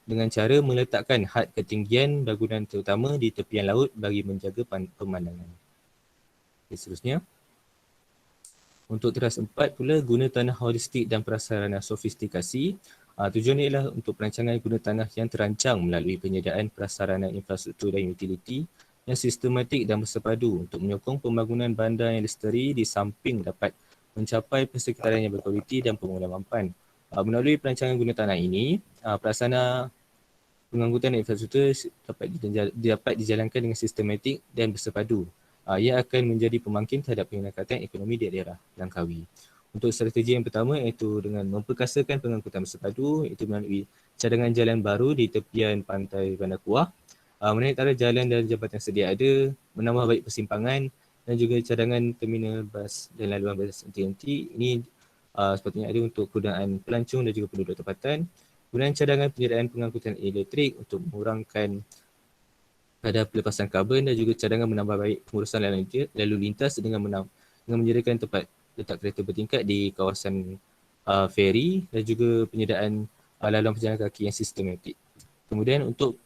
dengan cara meletakkan had ketinggian bangunan terutama di tepian laut bagi menjaga pemandangan. Okay, seterusnya. Untuk teras 4 pula, guna tanah holistik dan prasarana sofistikasi. Tujuannya ialah untuk perancangan guna tanah yang terancang melalui penyediaan prasarana infrastruktur dan utiliti yang sistematik dan bersepadu untuk menyokong pembangunan bandar yang lestari di samping dapat mencapai persekitaran yang berkualiti dan pengelolaan mampan. Melalui perancangan guna tanah ini, prasarana pengangkutan infrastruktur dapat dijalankan dengan sistematik dan bersepadu. Ia akan menjadi pemangkin terhadap peningkatan ekonomi di daerah Langkawi. Untuk strategi yang pertama iaitu dengan memperkasakan pengangkutan bersepadu iaitu melalui cadangan jalan baru di tepian pantai Bandar Kuah, menaik taraf jalan dan jambatan sedia ada, menambah baik persimpangan dan juga cadangan terminal bas dan laluan bas TNT. Ini sepatutnya ada untuk kegunaan pelancong dan juga penduduk tempatan. Gunaan cadangan penyediaan pengangkutan elektrik untuk mengurangkan kadar pelepasan karbon dan juga cadangan menambah baik pengurusan lalu lintas dengan menyediakan tempat letak kereta bertingkat di kawasan feri dan juga penyediaan laluan pejalan kaki yang sistematik. Kemudian untuk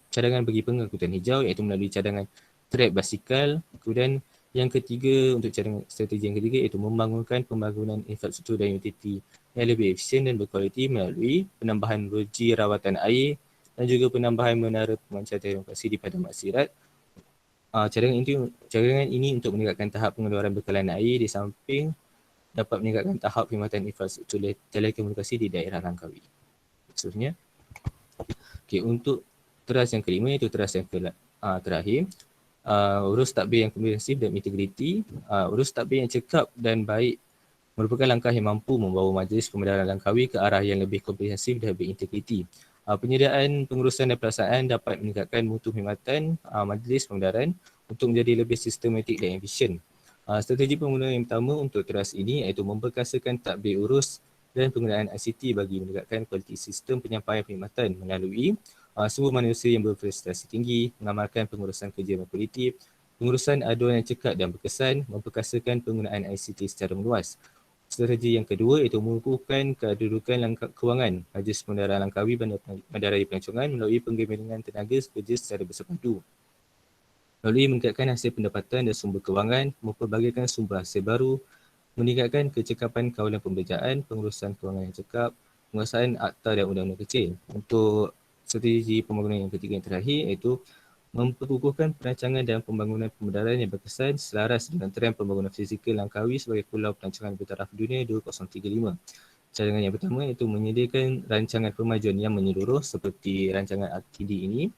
cadangan bagi pengangkutan hijau iaitu melalui cadangan trek basikal. Kemudian yang ketiga, untuk strategi yang ketiga iaitu membangunkan pembangunan infrastruktur dan utiliti yang lebih efisien dan berkualiti melalui penambahan loji rawatan air dan juga penambahan menara pemancar telekomunikasi di Padang Maksirat. Cadangan ini untuk meningkatkan tahap pengeluaran bekalan air di samping dapat meningkatkan tahap perkhidmatan infrastruktur telekomunikasi di daerah Langkawi. Seterusnya. Okay, untuk teras yang kelima iaitu teras yang terakhir. Urus tadbir yang komprehensif dan integriti. Urus tadbir yang cekap dan baik merupakan langkah yang mampu membawa Majlis Pemedaran Langkawi ke arah yang lebih komprehensif dan berintegriti. Penyediaan, pengurusan dan pelaksanaan dapat meningkatkan mutu perkhidmatan Majlis Pemedaran untuk menjadi lebih sistematik dan efisien. Strategi pembangunan yang pertama untuk teras ini iaitu memperkasakan tadbir urus dan penggunaan ICT bagi meningkatkan kualiti sistem penyampaian perkhidmatan melalui sumber manusia yang berprestasi tinggi, mengamalkan pengurusan kerja berkualiti, pengurusan aduan yang cekap dan berkesan, memperkasakan penggunaan ICT secara meluas. Strategi yang kedua iaitu mengukuhkan kedudukan kewangan Majlis Pemedaran Langkawi Bandaraya Pelancongan melalui penggembangan tenaga kerja secara bersepadu. Melalui meningkatkan hasil pendapatan dan sumber kewangan, memperbagaikan sumber hasil baru, meningkatkan kecekapan kawalan pembelanjaan, pengurusan kewangan yang cekap, penguasaan akta dan undang-undang kecil. Untuk strategi pembangunan yang ketiga yang terakhir iaitu memperkukuhkan perancangan dan pembangunan pemedaran yang berkesan selaras dengan trend pembangunan fizikal Langkawi sebagai pulau pelancongan bertaraf dunia 2035. Cadangan yang pertama iaitu menyediakan rancangan pemajuan yang menyeluruh seperti rancangan RTD ini.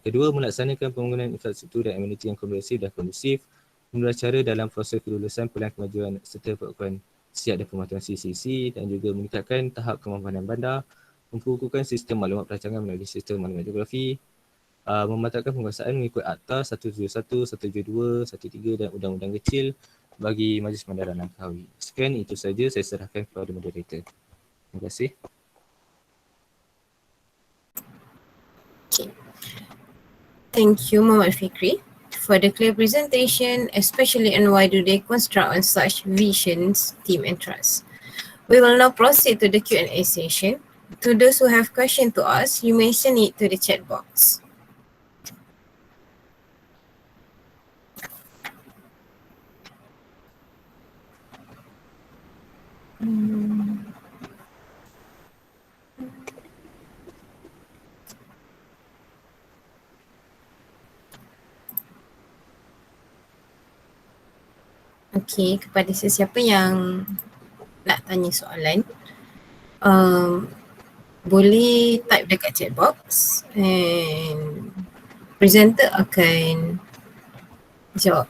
Kedua, melaksanakan pembangunan infrastruktur dan ameniti yang komprehensif dan kondusif. Menurut cara dalam proses kelulusan pelan kemajuan serta pengukuran siap dan pematuhan CCC dan juga meningkatkan tahap kemampanan bandar, memperkukuhkan sistem maklumat perancangan melalui sistem maklumat geografi, memantapkan penguasaan mengikut Akta 171, 172, 13 dan Undang-Undang Kecil bagi Majlis Pemedaran Langkawi. Sekian, itu saja saya serahkan kepada moderator. Terima kasih.
Okay. Thank you, Muhammad Fikri, for the clear presentation, especially on why do they construct on such visions, team and trust. We will now proceed to the Q&A session. To those who have questions to us, you may send it to the chat box. Okey, kepada sesiapa yang nak tanya soalan, boleh type dekat chat box and presenter akan jawab.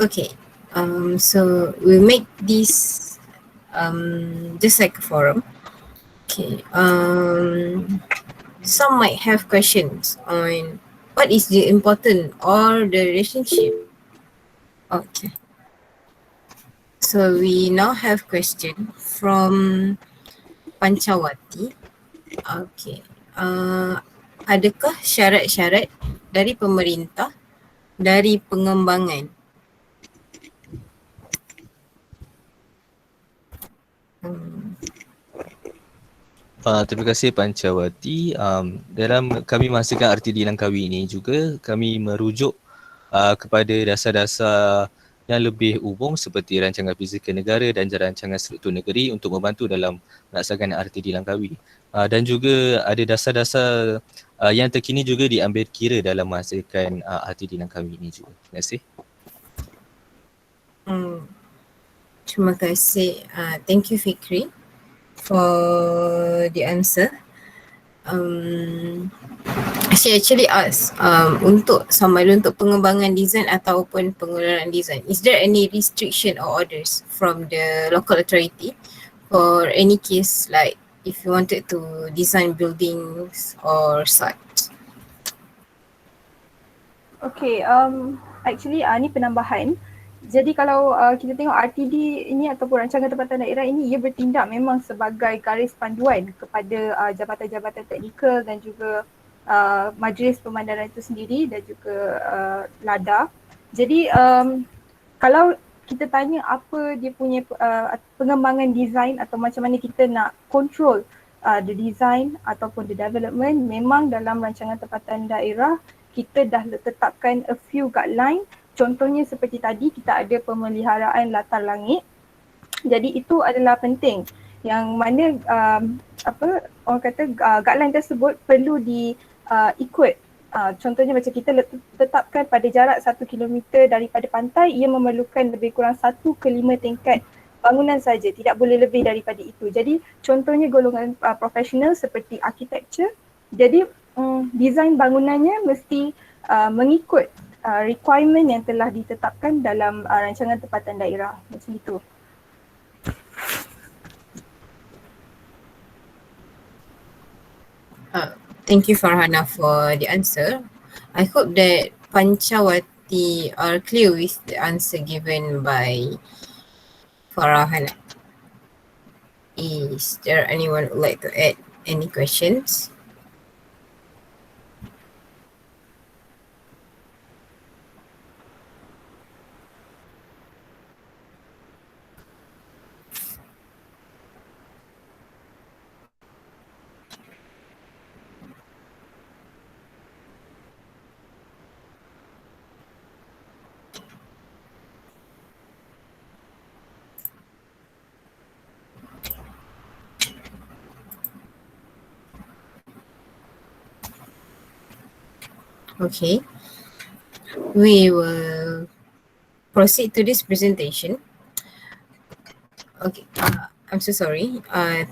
Okay. So we make this just like a forum. Okay. Some might have questions on what is the important or the relationship. Okay. So we now have question from Pancawati. Okay. Adakah syarat-syarat dari pemerintah dari pengembangan?
Terima kasih Pancawati. Dalam kami menghasilkan RTD Langkawi ini juga kami merujuk kepada dasar-dasar yang lebih umum seperti rancangan fizikal negara dan rancangan struktur negeri untuk membantu dalam melaksanakan RTD Langkawi. Dan juga ada dasar-dasar yang terkini juga diambil kira dalam menghasilkan RTD Langkawi ini juga. Terima kasih.
Terima kasih. Thank you Fikri for the answer. She actually asked untuk sama ada untuk pengembangan design ataupun pengeluaran design, is there any restriction or orders from the local authority for any case like if you wanted to design buildings or such?
Okay, actually ni penambahan. Jadi kalau kita tengok RTD ini ataupun rancangan tempatan daerah ini, ia bertindak memang sebagai garis panduan kepada jabatan-jabatan teknikal dan juga majlis pemandaran itu sendiri dan juga LADA. Jadi kalau kita tanya apa dia punya pengembangan design atau macam mana kita nak control the design ataupun the development, memang dalam rancangan tempatan daerah kita dah tetapkan a few guideline. Contohnya seperti tadi kita ada pemeliharaan latar langit. Jadi itu adalah penting yang mana orang kata guideline tersebut perlu diikut. Contohnya macam kita tetapkan pada jarak 1 kilometer daripada pantai, ia memerlukan lebih kurang 1 ke 5 tingkat bangunan saja, tidak boleh lebih daripada itu. Jadi contohnya golongan profesional seperti architecture, jadi desain bangunannya mesti mengikut requirement yang telah ditetapkan dalam rancangan tempatan daerah, macam itu.
Thank you Farhana for the answer. I hope that Pancawati are clear with the answer given by Farhana. Is there anyone who would like to add any questions? Okay, we will proceed to this presentation. Okay, I'm so sorry.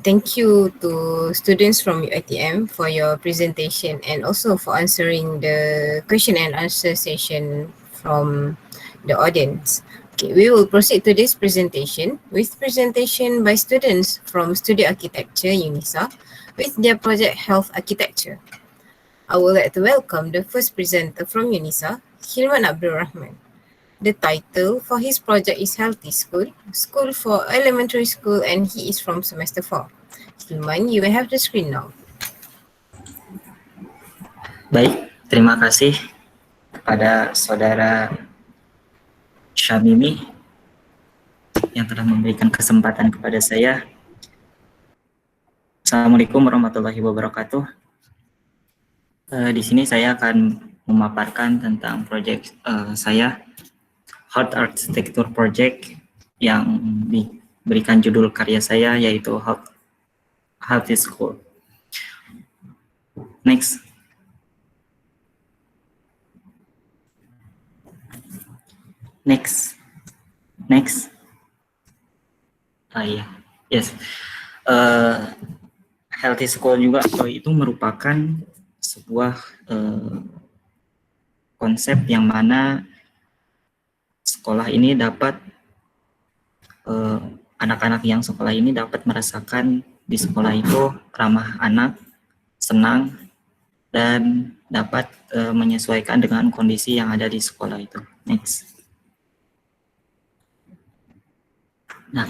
Thank you to students from UiTM for your presentation and also for answering the question and answer session from the audience. Okay, we will proceed to this presentation with presentation by students from Studio Architecture UNISA with their project Health Architecture. I would like to welcome the first presenter from UNISA, Hilman Abdul Rahman. The title for his project is Healthy School, School for Elementary School, and he is from semester 4. Hilman, you may have the screen now.
Baik, terima kasih kepada saudara Syamimi yang telah memberikan kesempatan kepada saya. Assalamualaikum warahmatullahi wabarakatuh. Di sini saya akan memaparkan tentang proyek saya, Health Architecture Project, yang diberikan judul karya saya yaitu Healthy School. Next. Yes. Healthy School juga itu merupakan sebuah konsep yang mana sekolah ini dapat anak-anak yang sekolah ini dapat merasakan di sekolah itu ramah anak, senang, dan dapat menyesuaikan dengan kondisi yang ada di sekolah itu. Next. Nah,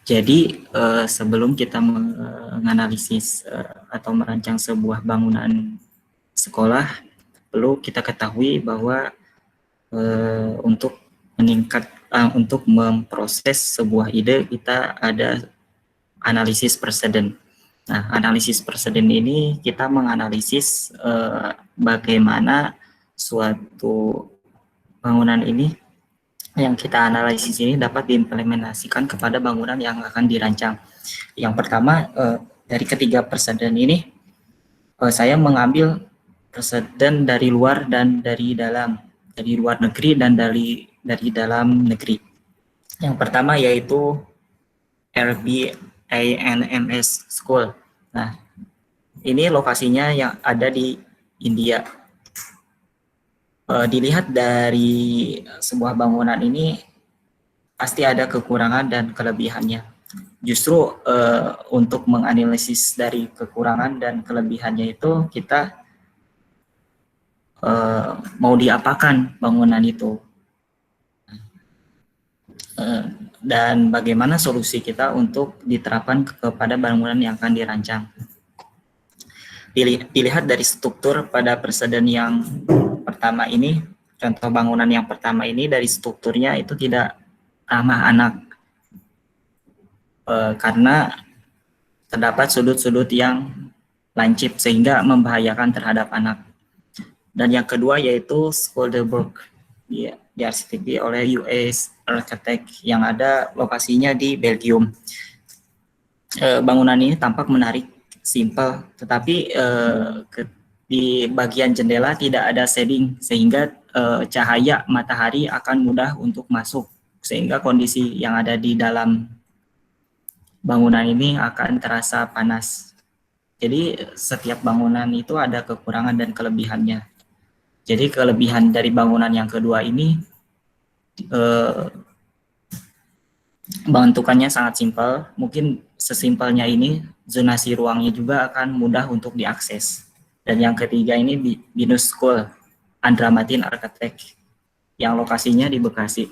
jadi sebelum kita menganalisis atau merancang sebuah bangunan sekolah, perlu kita ketahui bahwa untuk untuk memproses sebuah ide kita ada analisis preseden. Nah, analisis preseden ini kita menganalisis bagaimana suatu bangunan ini yang kita analisis ini dapat diimplementasikan kepada bangunan yang akan dirancang. Yang pertama, dari ketiga preseden ini saya mengambil preseden dari luar dan dari dalam, dari luar negeri dan dari dalam negeri. Yang pertama yaitu RBANMS School. Nah, ini lokasinya yang ada di India. Dilihat dari sebuah bangunan ini pasti ada kekurangan dan kelebihannya. Justru untuk menganalisis dari kekurangan dan kelebihannya itu kita mau diapakan bangunan itu. Dan bagaimana solusi kita untuk diterapkan kepada bangunan yang akan dirancang. Dilihat dari struktur pada preseden yang pertama ini, contoh bangunan yang pertama ini dari strukturnya itu tidak ramah anak karena terdapat sudut-sudut yang lancip sehingga membahayakan terhadap anak. Dan yang kedua yaitu Schildeberg, diarsiteki oleh US Architect yang ada lokasinya di Belgium. Bangunan ini tampak menarik, simpel, tetapi di bagian jendela tidak ada shading sehingga cahaya matahari akan mudah untuk masuk, sehingga kondisi yang ada di dalam bangunan ini akan terasa panas. Jadi setiap bangunan itu ada kekurangan dan kelebihannya. Jadi kelebihan dari bangunan yang kedua ini bentukannya sangat simpel. Mungkin sesimpelnya ini zonasi ruangnya juga akan mudah untuk diakses. Dan yang ketiga ini Binus School, Andra-Matin Architect yang lokasinya di Bekasi.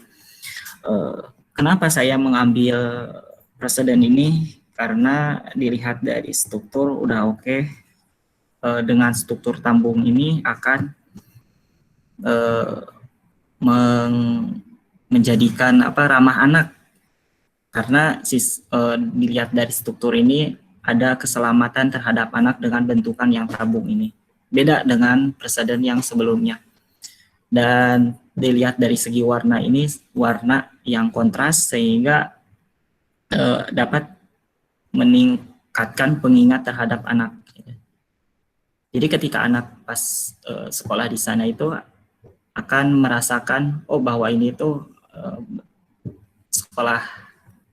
Kenapa saya mengambil preseden ini? Karena dilihat dari struktur udah oke. Dengan struktur tambung ini akan menjadikan ramah anak, karena dilihat dari struktur ini ada keselamatan terhadap anak dengan bentukan yang tabung ini, beda dengan preseden yang sebelumnya. Dan dilihat dari segi warna ini, warna yang kontras sehingga dapat meningkatkan pengingat terhadap anak. Jadi ketika anak pas sekolah di sana itu akan merasakan bahwa ini tuh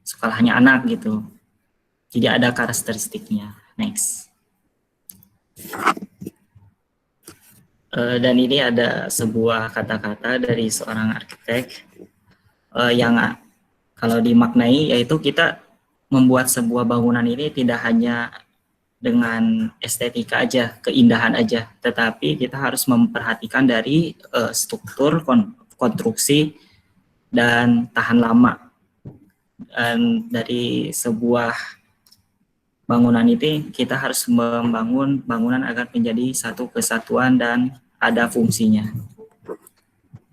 sekolahnya anak gitu. Jadi ada karakteristiknya. Next. Dan ini ada sebuah kata-kata dari seorang arsitek yang kalau dimaknai yaitu kita membuat sebuah bangunan ini tidak hanya dengan estetika aja, keindahan aja, tetapi kita harus memperhatikan dari struktur, konstruksi, dan tahan lama. Dan dari sebuah bangunan itu kita harus membangun bangunan agar menjadi satu kesatuan dan ada fungsinya.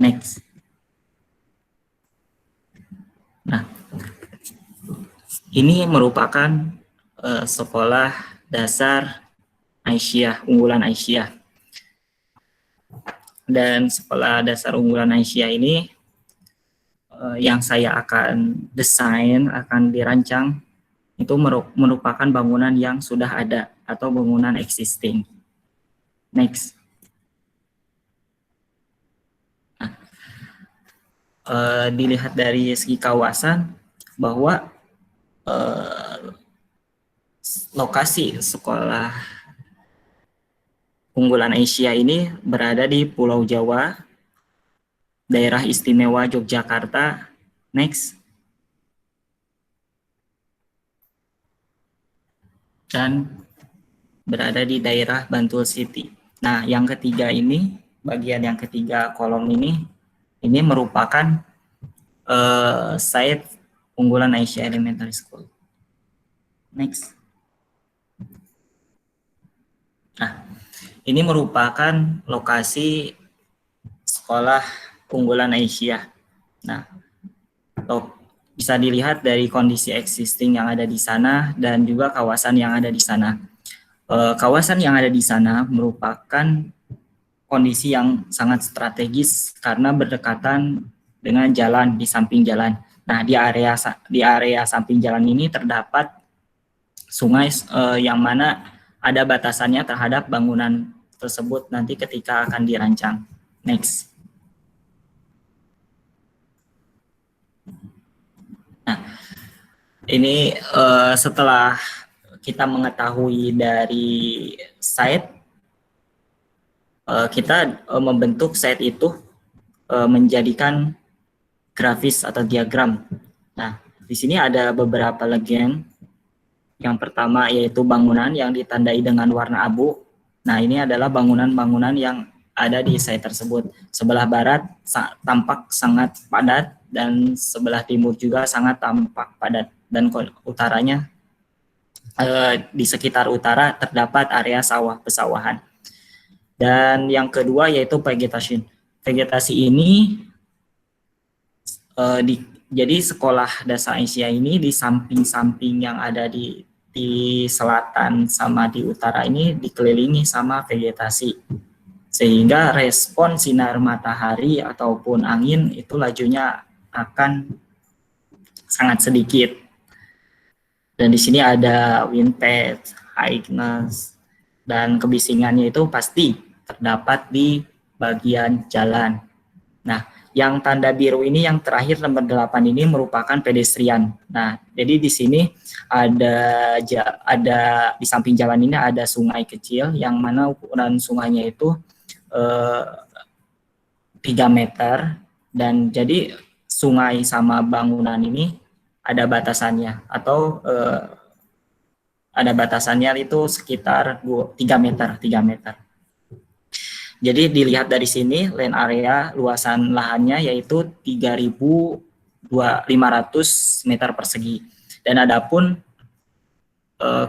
Next. Nah, ini merupakan sekolah dasar Aisyah, unggulan Aisyah. Dan sekolah dasar unggulan Aisyah ini yang saya akan desain, akan dirancang, itu merupakan bangunan yang sudah ada atau bangunan existing. Next. Nah, dilihat dari segi kawasan bahwa lokasi sekolah unggulan Aisyah ini berada di Pulau Jawa Daerah Istimewa Yogyakarta. Next. Dan berada di daerah Bantul City. Nah, yang ketiga ini, bagian yang ketiga kolom ini merupakan site unggulan Aisyah Elementary School. Next. Nah, ini merupakan lokasi sekolah unggulan Aisyah. Nah, bisa dilihat dari kondisi existing yang ada di sana dan juga kawasan yang ada di sana. Kawasan yang ada di sana merupakan kondisi yang sangat strategis karena berdekatan dengan jalan, di samping jalan. Nah, di area samping jalan ini terdapat sungai yang mana ada batasannya terhadap bangunan tersebut nanti ketika akan dirancang. Next. Nah, ini setelah kita mengetahui dari site, kita membentuk site itu menjadikan grafis atau diagram. Nah, di sini ada beberapa legend. Yang pertama yaitu bangunan yang ditandai dengan warna abu. Nah, ini adalah bangunan-bangunan yang ada di site tersebut. Sebelah barat tampak sangat padat dan sebelah timur juga sangat tampak padat, dan utaranya di sekitar utara terdapat area sawah pesawahan. Dan yang kedua yaitu vegetation. Vegetasi ini jadi sekolah Dasar Aisyah ini di samping-samping yang ada di selatan sama di utara ini dikelilingi sama vegetasi, sehingga respon sinar matahari ataupun angin itu lajunya akan sangat sedikit. Dan di sini ada wind path, highness, dan kebisingannya itu pasti terdapat di bagian jalan. Nah, yang tanda biru ini yang terakhir nomor 8 ini merupakan pedestrian. Nah, jadi di sini ada di samping jalan ini ada sungai kecil yang mana ukuran sungainya itu 3 meter, dan jadi sungai sama bangunan ini ada batasannya, atau ada batasannya itu sekitar 3 meter. Jadi dilihat dari sini land area luasan lahannya yaitu 3.500 meter persegi. Dan adapun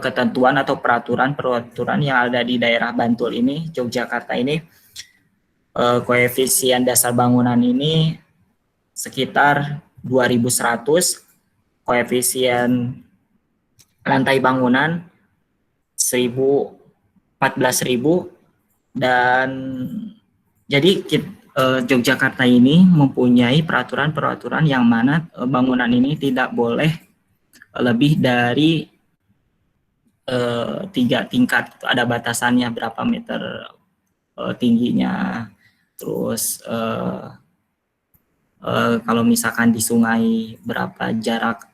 ketentuan atau peraturan yang ada di daerah Bantul ini, Yogyakarta ini, koefisien dasar bangunan ini sekitar 2.100, koefisien lantai bangunan 14.000, dan jadi Yogyakarta ini mempunyai peraturan-peraturan yang mana bangunan ini tidak boleh lebih dari 3 tingkat. Ada batasannya berapa meter tingginya, terus kalau misalkan di sungai berapa jarak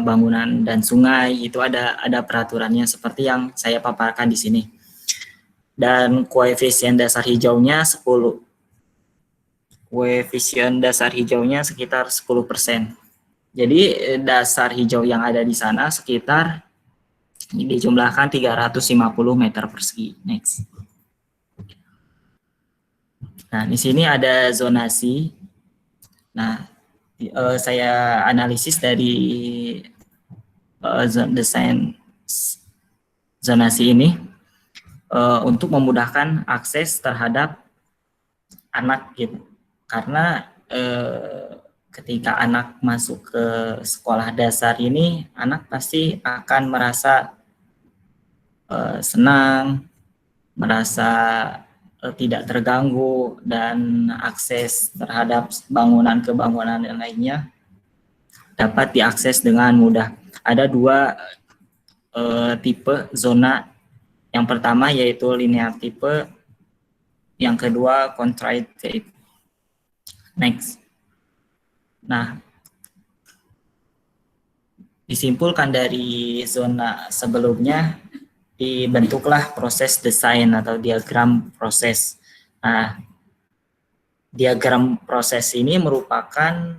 bangunan dan sungai, itu ada peraturannya seperti yang saya paparkan di sini. Dan koefisien dasar hijaunya 10. Koefisien dasar hijaunya sekitar 10%. Jadi dasar hijau yang ada di sana sekitar dijumlahkan 350 meter persegi. Next. Nah, di sini ada zonasi. Nah, saya analisis dari desain zonasi ini untuk memudahkan akses terhadap anak gitu. Karena ketika anak masuk ke sekolah dasar ini, anak pasti akan merasa senang, merasa tidak terganggu, dan akses terhadap bangunan ke bangunan yang lainnya dapat diakses dengan mudah. Ada 2 tipe zona. Yang pertama yaitu linear type, yang kedua contrite type. Next. Nah, disimpulkan dari zona sebelumnya, dibentuklah proses desain atau diagram proses. Nah, diagram proses ini merupakan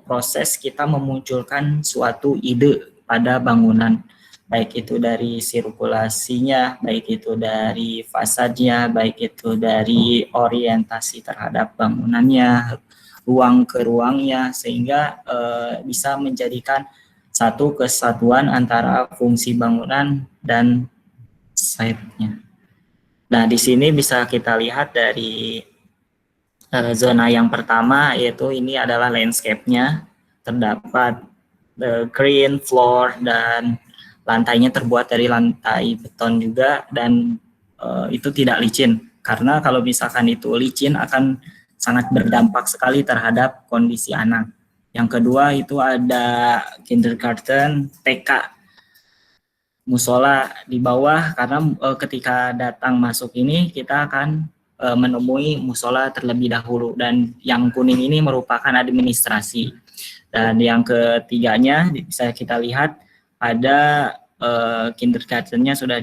proses kita memunculkan suatu ide pada bangunan, baik itu dari sirkulasinya, baik itu dari fasadnya, baik itu dari orientasi terhadap bangunannya, ruang ke ruangnya, sehingga bisa menjadikan satu kesatuan antara fungsi bangunan dan site-nya. Nah, di sini bisa kita lihat dari zona yang pertama, yaitu ini adalah landscape-nya, terdapat green floor dan lantainya terbuat dari lantai beton juga, dan itu tidak licin, karena kalau misalkan itu licin akan sangat berdampak sekali terhadap kondisi anak. Yang kedua itu ada kindergarten, TK, musola di bawah, karena ketika datang masuk ini kita akan menemui musola terlebih dahulu, dan yang kuning ini merupakan administrasi. Dan yang ketiganya bisa kita lihat ada kindergartennya sudah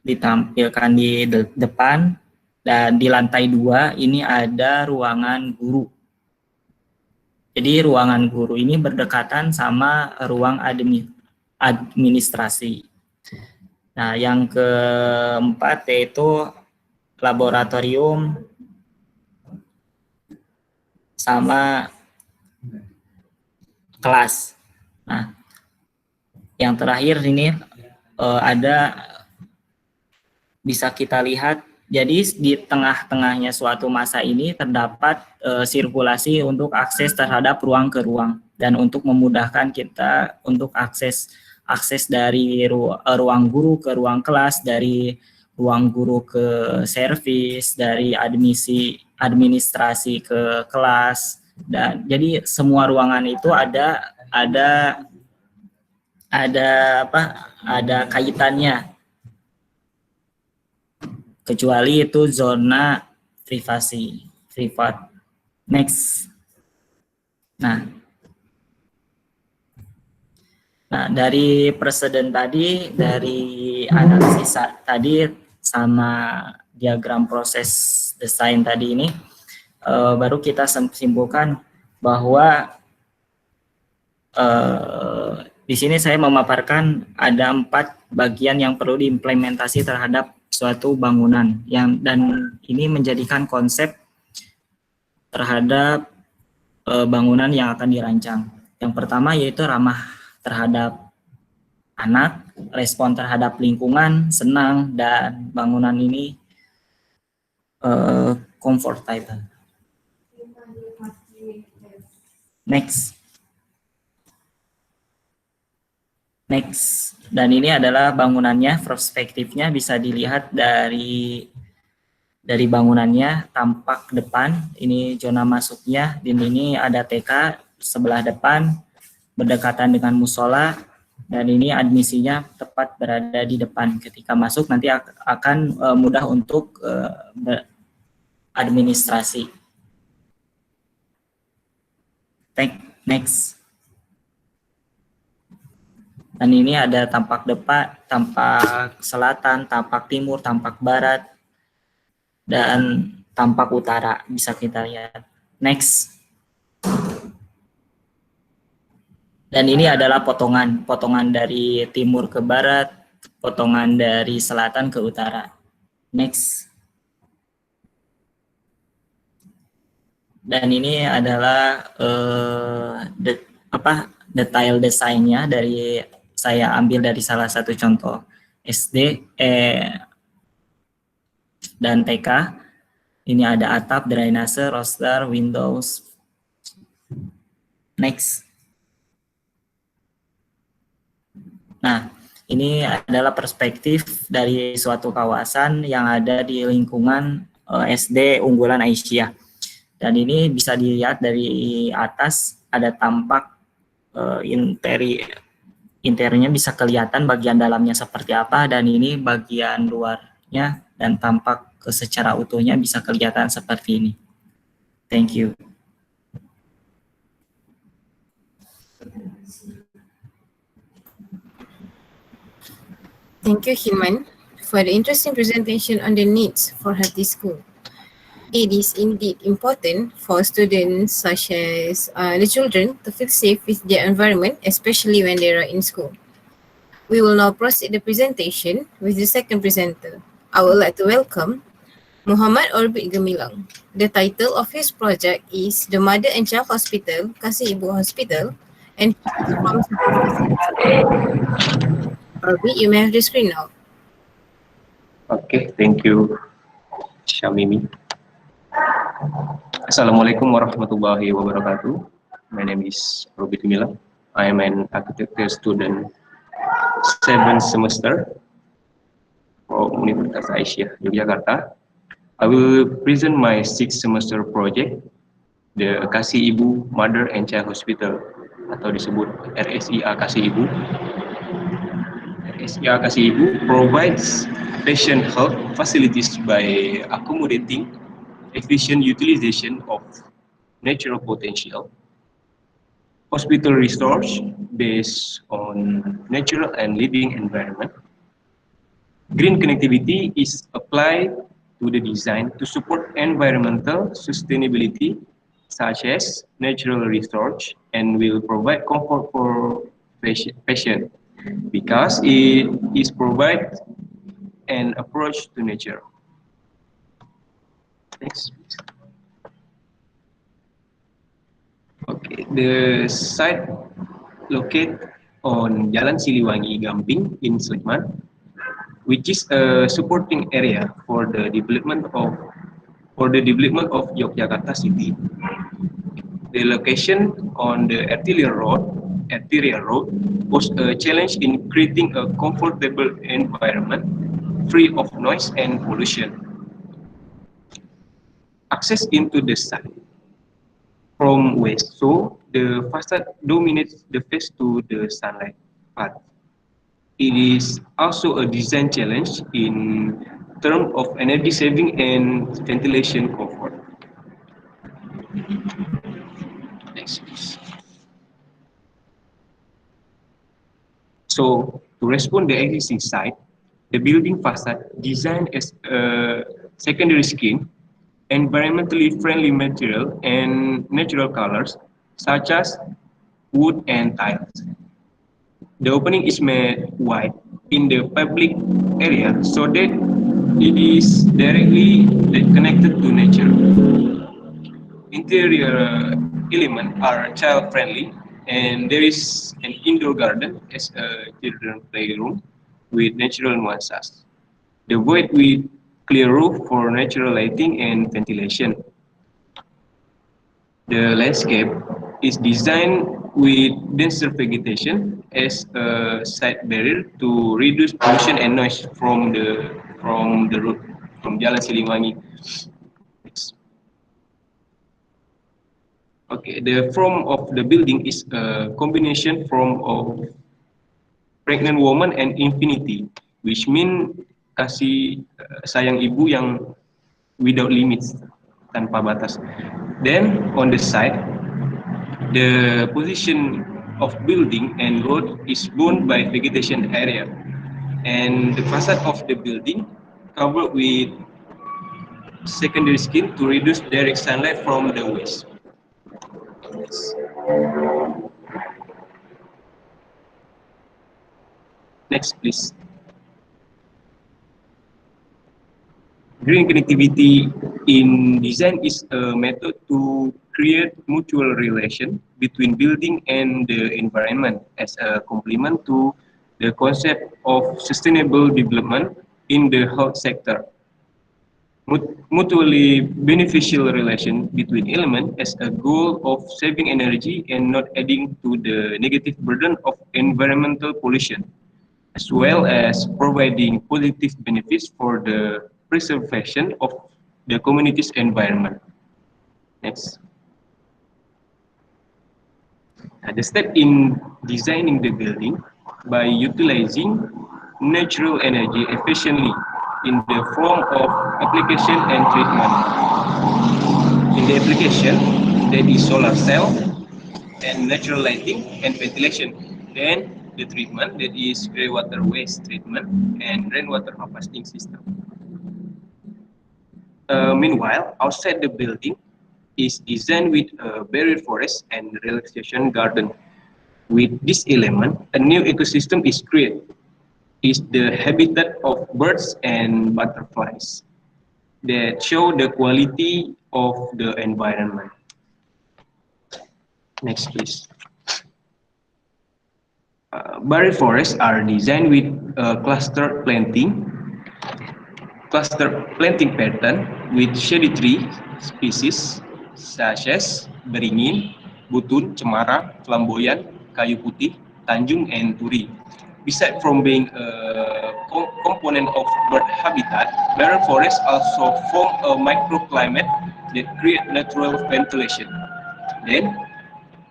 ditampilkan di depan, dan di lantai 2 ini ada ruangan guru. Jadi ruangan guru ini berdekatan sama ruang administrasi. Nah, yang keempat yaitu laboratorium sama kelas. Nah, yang terakhir ini ada, bisa kita lihat, jadi di tengah-tengahnya suatu masa ini terdapat sirkulasi untuk akses terhadap ruang ke ruang, dan untuk memudahkan kita untuk akses dari ruang guru ke ruang kelas, dari ruang guru ke servis, dari administrasi ke kelas, dan jadi semua ruangan itu ada kaitannya, kecuali itu zona privat. Next. Nah, dari preseden tadi, dari analisis tadi sama diagram proses desain tadi ini, baru kita simpulkan bahwa di sini saya memaparkan ada 4 bagian yang perlu diimplementasi terhadap suatu bangunan, dan ini menjadikan konsep terhadap bangunan yang akan dirancang. Yang pertama yaitu ramah terhadap anak, respon terhadap lingkungan, senang, dan bangunan ini comfortable. Next. Dan ini adalah bangunannya, perspektifnya bisa dilihat dari bangunannya, tampak depan, ini zona masuknya, dan ini ada TK sebelah depan, berdekatan dengan musola, dan ini admisinya tepat berada di depan. Ketika masuk nanti akan mudah untuk administrasi. Next. Dan ini ada tampak depan, tampak selatan, tampak timur, tampak barat, dan tampak utara bisa kita lihat. Next. Dan ini adalah potongan dari timur ke barat, potongan dari selatan ke utara. Next. Dan ini adalah detail desainnya, dari saya ambil dari salah satu contoh SD dan TK. Ini ada atap, drainase, roster, windows. Next. Nah, ini adalah perspektif dari suatu kawasan yang ada di lingkungan SD Unggulan Aisyah. Dan ini bisa dilihat dari atas, ada tampak interiornya bisa kelihatan bagian dalamnya seperti apa, dan ini bagian luarnya, dan tampak secara utuhnya bisa kelihatan seperti ini. Thank you.
Thank you, Hilman, for the interesting presentation on the needs for healthy school. It is indeed important for students such as the children to feel safe with their environment, especially when they are in school. We will now proceed the presentation with the second presenter. I would like to welcome Muhammad Orbit Gemilang. The title of his project is The Mother and Child Hospital, Kasih Ibu Hospital, and from Orbit, you may have the screen now.
Okay, thank you, Syamimi. Assalamualaikum warahmatullahi wabarakatuh. My name is Orbit Gemilang. I am an architecture student, 7th semester from Universitas Aisyah, Yogyakarta. I will present my 6th semester project, the Kasih Ibu Mother and Child Hospital, atau disebut RSIA Kasih Ibu. RSIA Kasih Ibu provides patient health facilities by accommodating efficient utilization of natural potential, hospital resource based on natural and living environment. Green connectivity is applied to the design to support environmental sustainability such as natural resource and will provide comfort for patient because it is provide an approach to nature. Next, please. Okay, the site located on Jalan Siliwangi, Gamping in Sleman, which is a supporting area for the development of Yogyakarta city. The location on the arterial road was a challenge in creating a comfortable environment free of noise and pollution. Access into the site from west, so the facade dominates the face to the sunlight path. It is also a design challenge in terms of energy saving and ventilation comfort. Next, please. So, to respond to the existing site, the building facade designed as a secondary skin, environmentally friendly material and natural colors such as wood and tiles. The opening is made wide in the public area so that it is directly connected to nature. Interior elements are child friendly and there is an indoor garden as a children's playroom with natural nuances. The void with clear roof for natural lighting and ventilation. The landscape is designed with denser vegetation as a side barrier to reduce pollution and noise from the road from Jalan Siliwangi. Okay, the form of the building is a combination form of pregnant woman and infinity, which mean kasih sayang ibu yang without limits, tanpa batas. Then on the side, the position of building and road is bound by vegetation area, and the facade of the building covered with secondary skin to reduce direct sunlight from the west. Next, please. Green connectivity in design is a method to create mutual relation between building and the environment as a complement to the concept of sustainable development in the health sector. Mutually beneficial relation between elements as a goal of saving energy and not adding to the negative burden of environmental pollution, as well as providing positive benefits for the preservation of the community's environment. Next. The step in designing the building by utilizing natural energy efficiently in the form of application and treatment. In the application, there is solar cell and natural lighting and ventilation. Then the treatment, that is greywater waste treatment and rainwater harvesting system. Meanwhile, outside the building is designed with a barrier forest and relaxation garden. With this element, a new ecosystem is created. Is the habitat of birds and butterflies that show the quality of the environment. Next, please. Barrier forests are designed with cluster planting pattern with shady tree species such as beringin, butun, cemara, flamboyan, kayu putih, tanjung, and turi. Besides from being a component of bird habitat, barrier forests also form a microclimate that create natural ventilation. Then,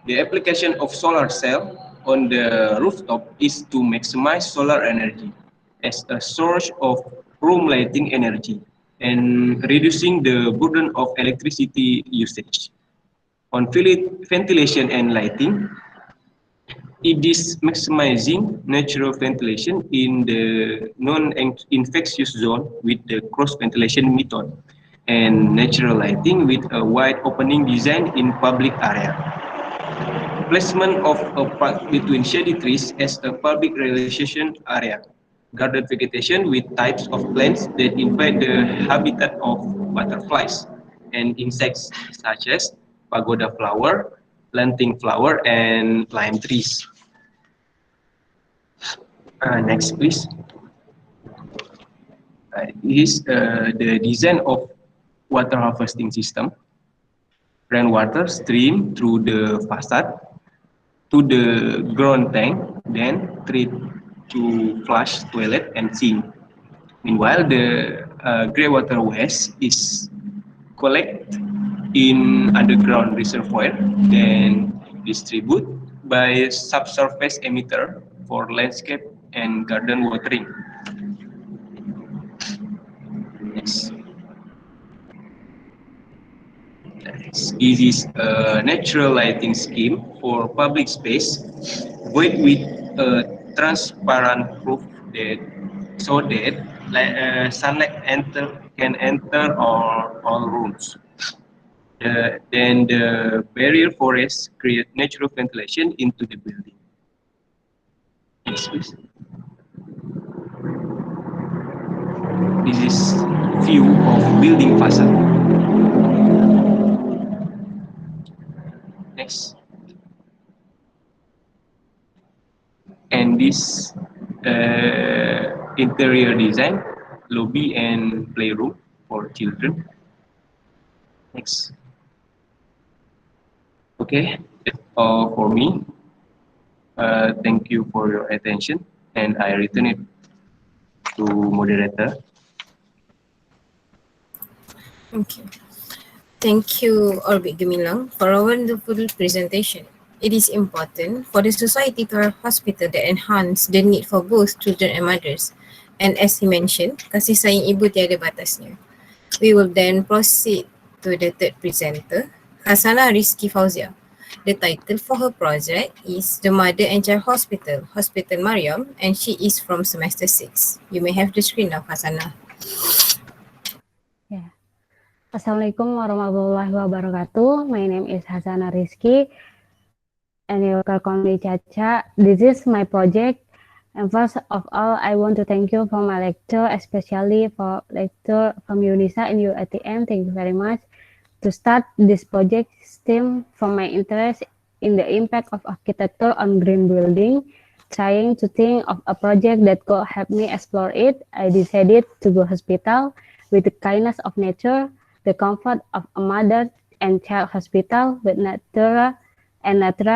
the application of solar cell on the rooftop is to maximize solar energy as a source of room lighting energy and reducing the burden of electricity usage. On ventilation and lighting, it is maximizing natural ventilation in the non-infectious zone with the cross-ventilation method and natural lighting with a wide opening design in public area. Placement of a park between shady trees as a public relaxation area. Garden vegetation with types of plants that invite the habitat of butterflies and insects such as pagoda flower, planting flower, and lime trees. Next, please. This is the design of water harvesting system. Rainwater stream through the facade to the ground tank, then treat to flush toilet and sink. Meanwhile, the greywater waste is collected in underground reservoir, then distribute by subsurface emitter for landscape and garden watering. Next. This is a natural lighting scheme for public space, with a transparent roof that so that sunlight can enter all rooms. Then the barrier forests create natural ventilation into the building. Next, please. This is view of building facade. Next. And this interior design, lobby and playroom for children. Next. Okay, that's all for me. Thank you for your attention, and I return it to moderator.
Okay. Thank you, Orbit Gemilang, for a wonderful presentation. It is important for the society to have hospital that enhance the need for both children and mothers. And as he mentioned, kasih sayang ibu tiada batasnya. We will then proceed to the third presenter, Hasanah Rizky Fauzia. The title for her project is The Mother and Child Hospital, Hospital Mariam, and she is from semester 6. You may have the screen now, Hasanah.
Yeah. Assalamualaikum warahmatullahi wabarakatuh. My name is Hasanah Rizky, and you can call me Chacha. This is my project. And first of all, I want to thank you for my lecture, especially for lecture from Yunisa and you at the end. Thank you very much. To start this project stemmed from my interest in the impact of architecture on green building. Trying to think of a project that could help me explore it, I decided to go hospital with the kindness of nature, the comfort of a mother and child hospital with natural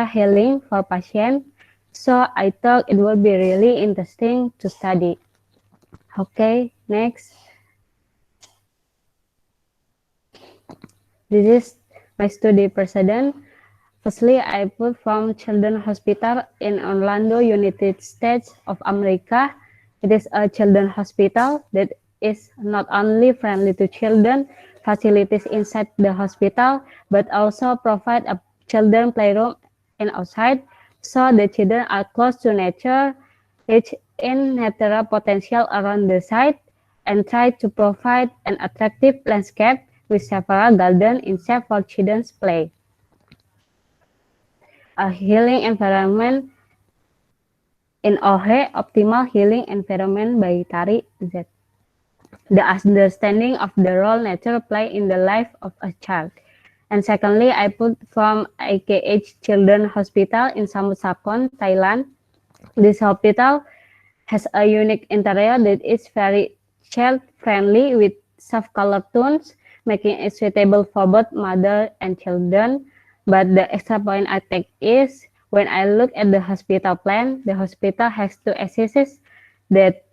healing for patients. So I thought it would be really interesting to study. Okay, next. This is my study precedent. Firstly, I put from Children's Hospital in Orlando, United States of America. It is a children's hospital that is not only friendly to children, facilities inside the hospital, but also provide a children playroom and outside. So the children are close to nature, rich in natural potential around the site. and try to provide an attractive landscape with several gardens in shape for children's play. A healing environment in OHE, optimal healing environment by Tari Z. The understanding of the role nature play in the life of a child. And secondly, I put from IKH Children's Hospital in Samut Sakhon, Thailand. This hospital has a unique interior that is very child-friendly with soft color tones, making it suitable for both mother and children. But the extra point I take is when I look at the hospital plan, the hospital has two accesses that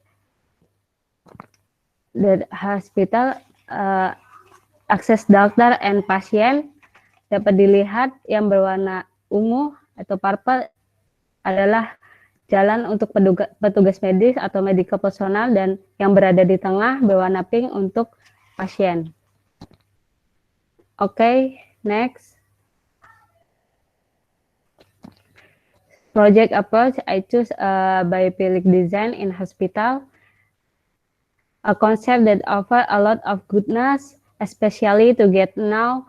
the hospital akses dokter and pasien. Dapat dilihat yang berwarna ungu atau purple adalah jalan untuk petugas medis atau medical personal, dan yang berada di tengah berwarna pink untuk pasien. Okay, next. Project approach, I choose a biophilic design in hospital, a concept that offers a lot of goodness, especially to get know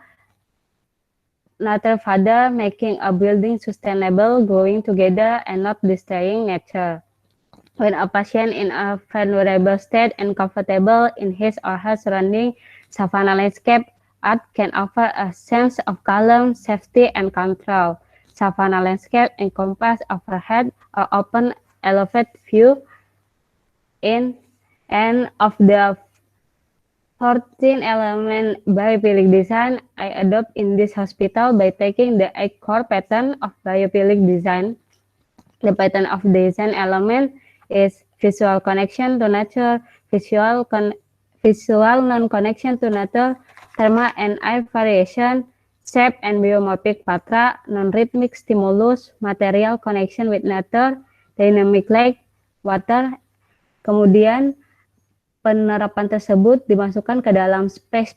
nature further, making a building sustainable, growing together, and not destroying nature. When a patient in a vulnerable state and comfortable in his or her surrounding, savanna landscape art can offer a sense of calm, safety, and control. Savanna landscape encompass overhead or open elevated view in and of the 14 element biophilic design I adopt in this hospital by taking the 8 core pattern of biophilic design. The pattern of design element is visual connection to nature, visual non-connection to nature, thermal and air variation, shape and biomorphic patra, non-rhythmic stimulus, material connection with nature, dynamic light, water. Kemudian penerapan tersebut dimasukkan ke dalam space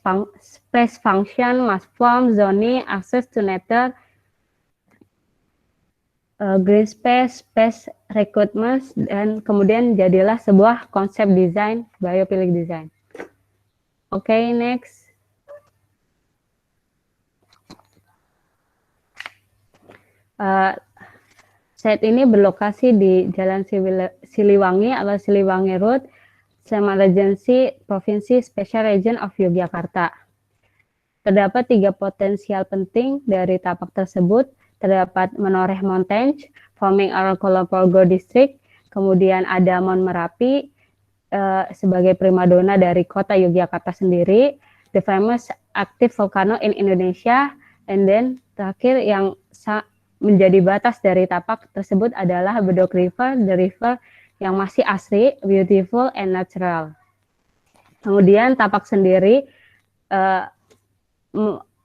function, mass form, zoning, access to nature, green space, space recruitment, dan kemudian jadilah sebuah konsep desain, biophilic design. Okay, next. Site ini berlokasi di Jalan Siliwangi atau Siliwangi Road, Sleman Regency, Provinsi Special Region of Yogyakarta. Terdapat 3 potensial penting dari tapak tersebut. Terdapat Menoreh Mountains, forming around Kulon Progo District. Kemudian ada Mount Merapi sebagai primadona dari kota Yogyakarta sendiri. The famous active volcano in Indonesia. And then terakhir yang menjadi batas dari tapak tersebut adalah Bedok River, the river yang masih asri, beautiful, and natural. Kemudian tapak sendiri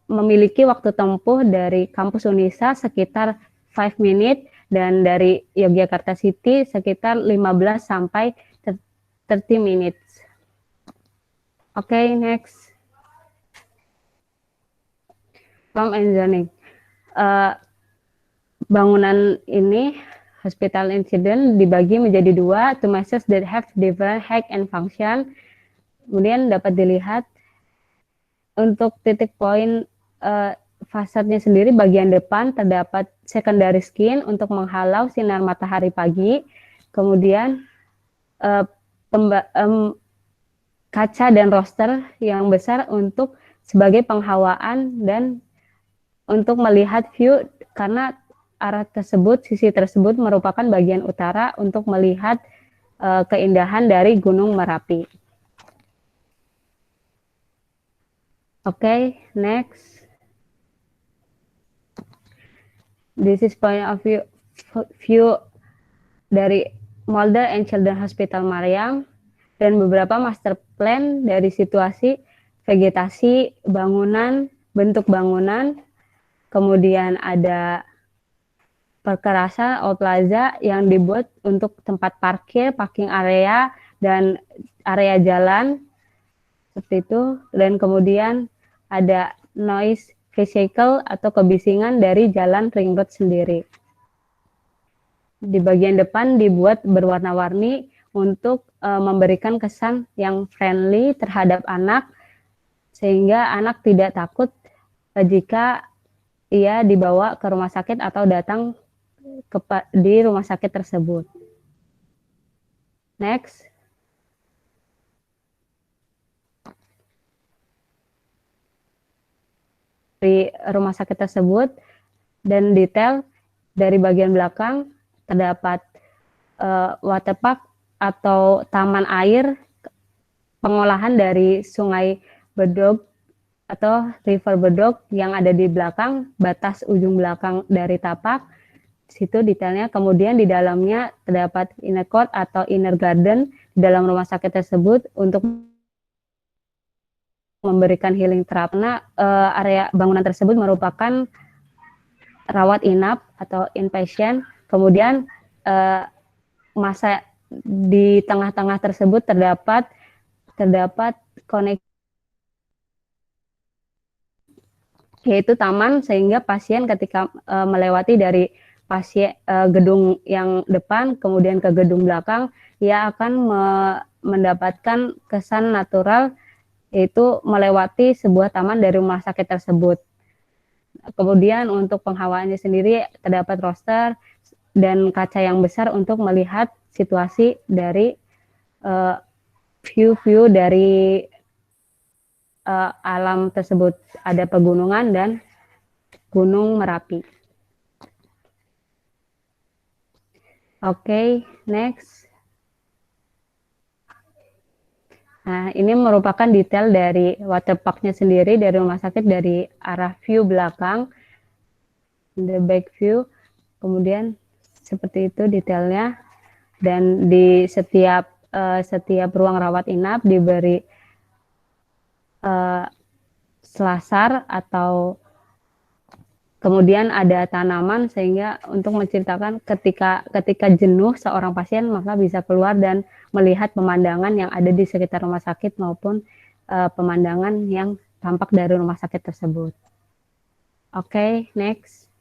memiliki waktu tempuh dari kampus Unisa sekitar 5 menit dan dari Yogyakarta City sekitar 15 sampai 30 minutes. Okay, next. Form and zoning. Bangunan ini, hospital incident, dibagi menjadi 2, two masses that have different height and function. Kemudian dapat dilihat untuk titik poin fasadnya sendiri, bagian depan terdapat secondary skin untuk menghalau sinar matahari pagi. Kemudian kaca dan roster yang besar untuk sebagai penghawaan dan untuk melihat view, karena arah tersebut, sisi tersebut merupakan bagian utara untuk melihat keindahan dari Gunung Merapi. Okay, next. This is point of view dari Mother and Children Hospital Mariam dan beberapa master plan dari situasi, vegetasi, bangunan, bentuk bangunan, kemudian ada perkerasan Old Plaza yang dibuat untuk tempat parkir, parking area, dan area jalan, seperti itu. Dan kemudian ada noise vehicle atau kebisingan dari jalan ring road sendiri. Di bagian depan dibuat berwarna-warni untuk memberikan kesan yang friendly terhadap anak, sehingga anak tidak takut jika ia dibawa ke rumah sakit atau datang di rumah sakit tersebut. Next. Di rumah sakit tersebut, dan detail dari bagian belakang terdapat waterpark atau taman air pengolahan dari sungai Bedog atau River Bedog yang ada di belakang, batas ujung belakang dari tapak. Situ detailnya. Kemudian di dalamnya terdapat inner court atau inner garden di dalam rumah sakit tersebut untuk memberikan healing terapi. Area bangunan tersebut merupakan rawat inap atau inpatient. Kemudian masa di tengah-tengah tersebut terdapat koneksi, yaitu taman, sehingga pasien ketika melewati dari gedung yang depan kemudian ke gedung belakang, ia akan mendapatkan kesan natural, yaitu melewati sebuah taman dari rumah sakit tersebut. Kemudian untuk penghawaannya sendiri terdapat roster dan kaca yang besar untuk melihat situasi dari view dari alam tersebut. Ada pegunungan dan Gunung Merapi. Oke, next. Nah, ini merupakan detail dari waterparknya sendiri dari rumah sakit dari arah view belakang, the back view. Kemudian seperti itu detailnya, dan di setiap ruang rawat inap diberi selasar atau kemudian ada tanaman, sehingga untuk menceritakan ketika jenuh seorang pasien maka bisa keluar dan melihat pemandangan yang ada di sekitar rumah sakit maupun pemandangan yang tampak dari rumah sakit tersebut. Oke, next.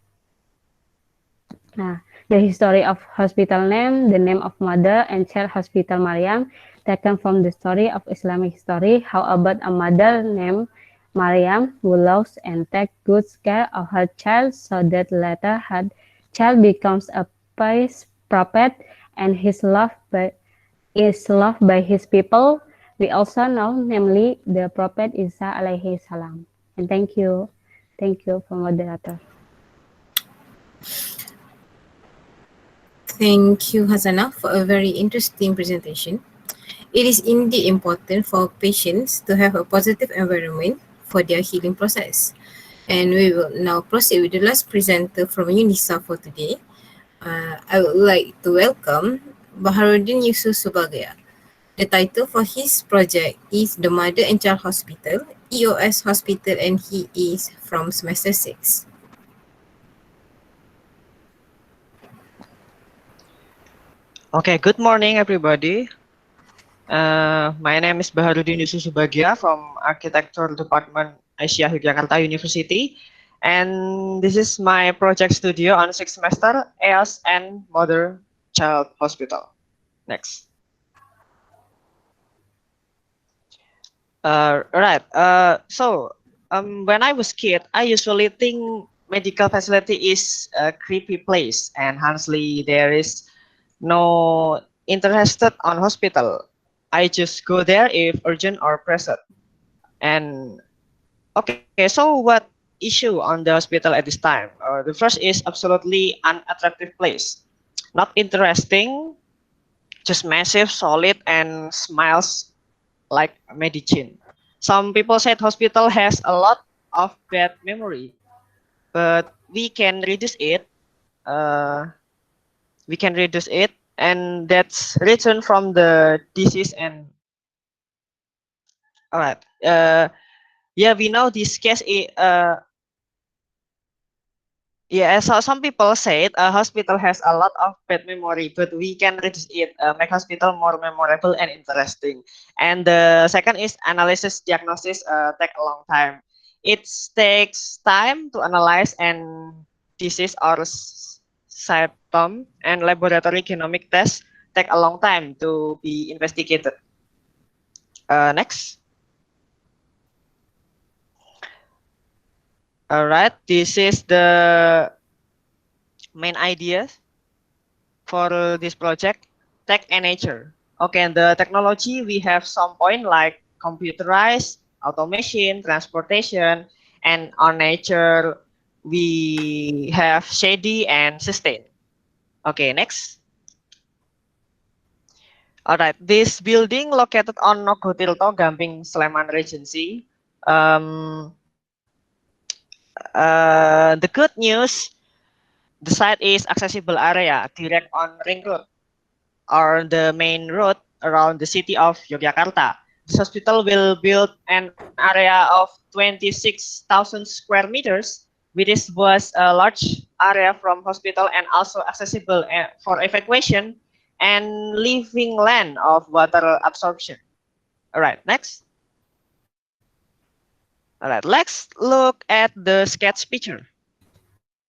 Nah, the history of hospital name, the name of mother and child Hospital Maryam, taken from the story of Islamic history. How about a mother named Maryam, who loves and takes good care of her child, so that later her child becomes a pious prophet and is loved by his people. We also know, namely, the Prophet Isa alaihi salam. And thank you for moderator.
Thank you, Hasana, for a very interesting presentation. It is indeed important for patients to have a positive environment for their healing process. And we will now proceed with the last presenter from UNISA for today. I would like to welcome Baharuddin Yusuf Subagaya. The title for his project is The Mother and Child Hospital, EOS Hospital, and he is from semester 6.
Okay, good morning, everybody. My name is Baharuddin Yusuf Subagaya from Architecture Department Aisyah Yogyakarta University, and this is my project studio on 6th semester, EOS and Mother Child Hospital. Next. When I was kid, I usually think medical facility is a creepy place, and honestly, there is no interested on hospital. I just go there if urgent or present. And okay, so what issue on the hospital at this time? The first is absolutely unattractive place, not interesting, just massive, solid, and smiles like medicine. Some people said hospital has a lot of bad memory, but we can reduce it. And that's written from the disease. And all right, we know this case. So some people said a hospital has a lot of bad memory, but we can reduce it, make hospital more memorable and interesting. And the second is analysis diagnosis take a long time. It takes time to analyze and disease or symptom, and laboratory genomic tests take a long time to be investigated. Next. All right, this is the main idea for this project, tech and nature. Okay, and the technology, we have some point like computerized, automation, transportation, and on nature, we have shady and sustain. Okay, next. All right, this building located on Nogotirto, Gamping, Sleman Regency. The good news, the site is accessible area, direct on Ring Road or the main road around the city of Yogyakarta. This hospital will build an area of 26,000 square meters, which was a large area from hospital and also accessible for evacuation and living land of water absorption. All right, next. All right, let's look at the sketch picture.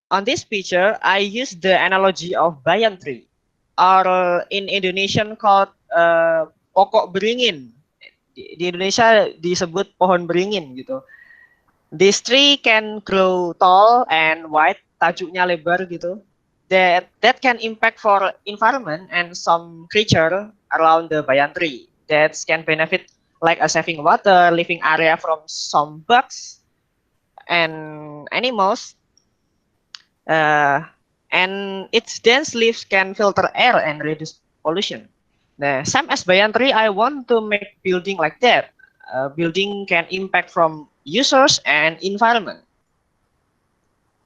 On this picture, I use the analogy of banyan tree, or in Indonesian called pokok beringin. Di Indonesia disebut pohon beringin gitu. This tree can grow tall and wide, tajuknya lebar gitu. That can impact for environment and some creature around the banyan tree that can benefit like a saving water, living area from some bugs and animals. And its dense leaves can filter air and reduce pollution. Nah, same as banyan tree, I want to make building like that. Building can impact from users and environment.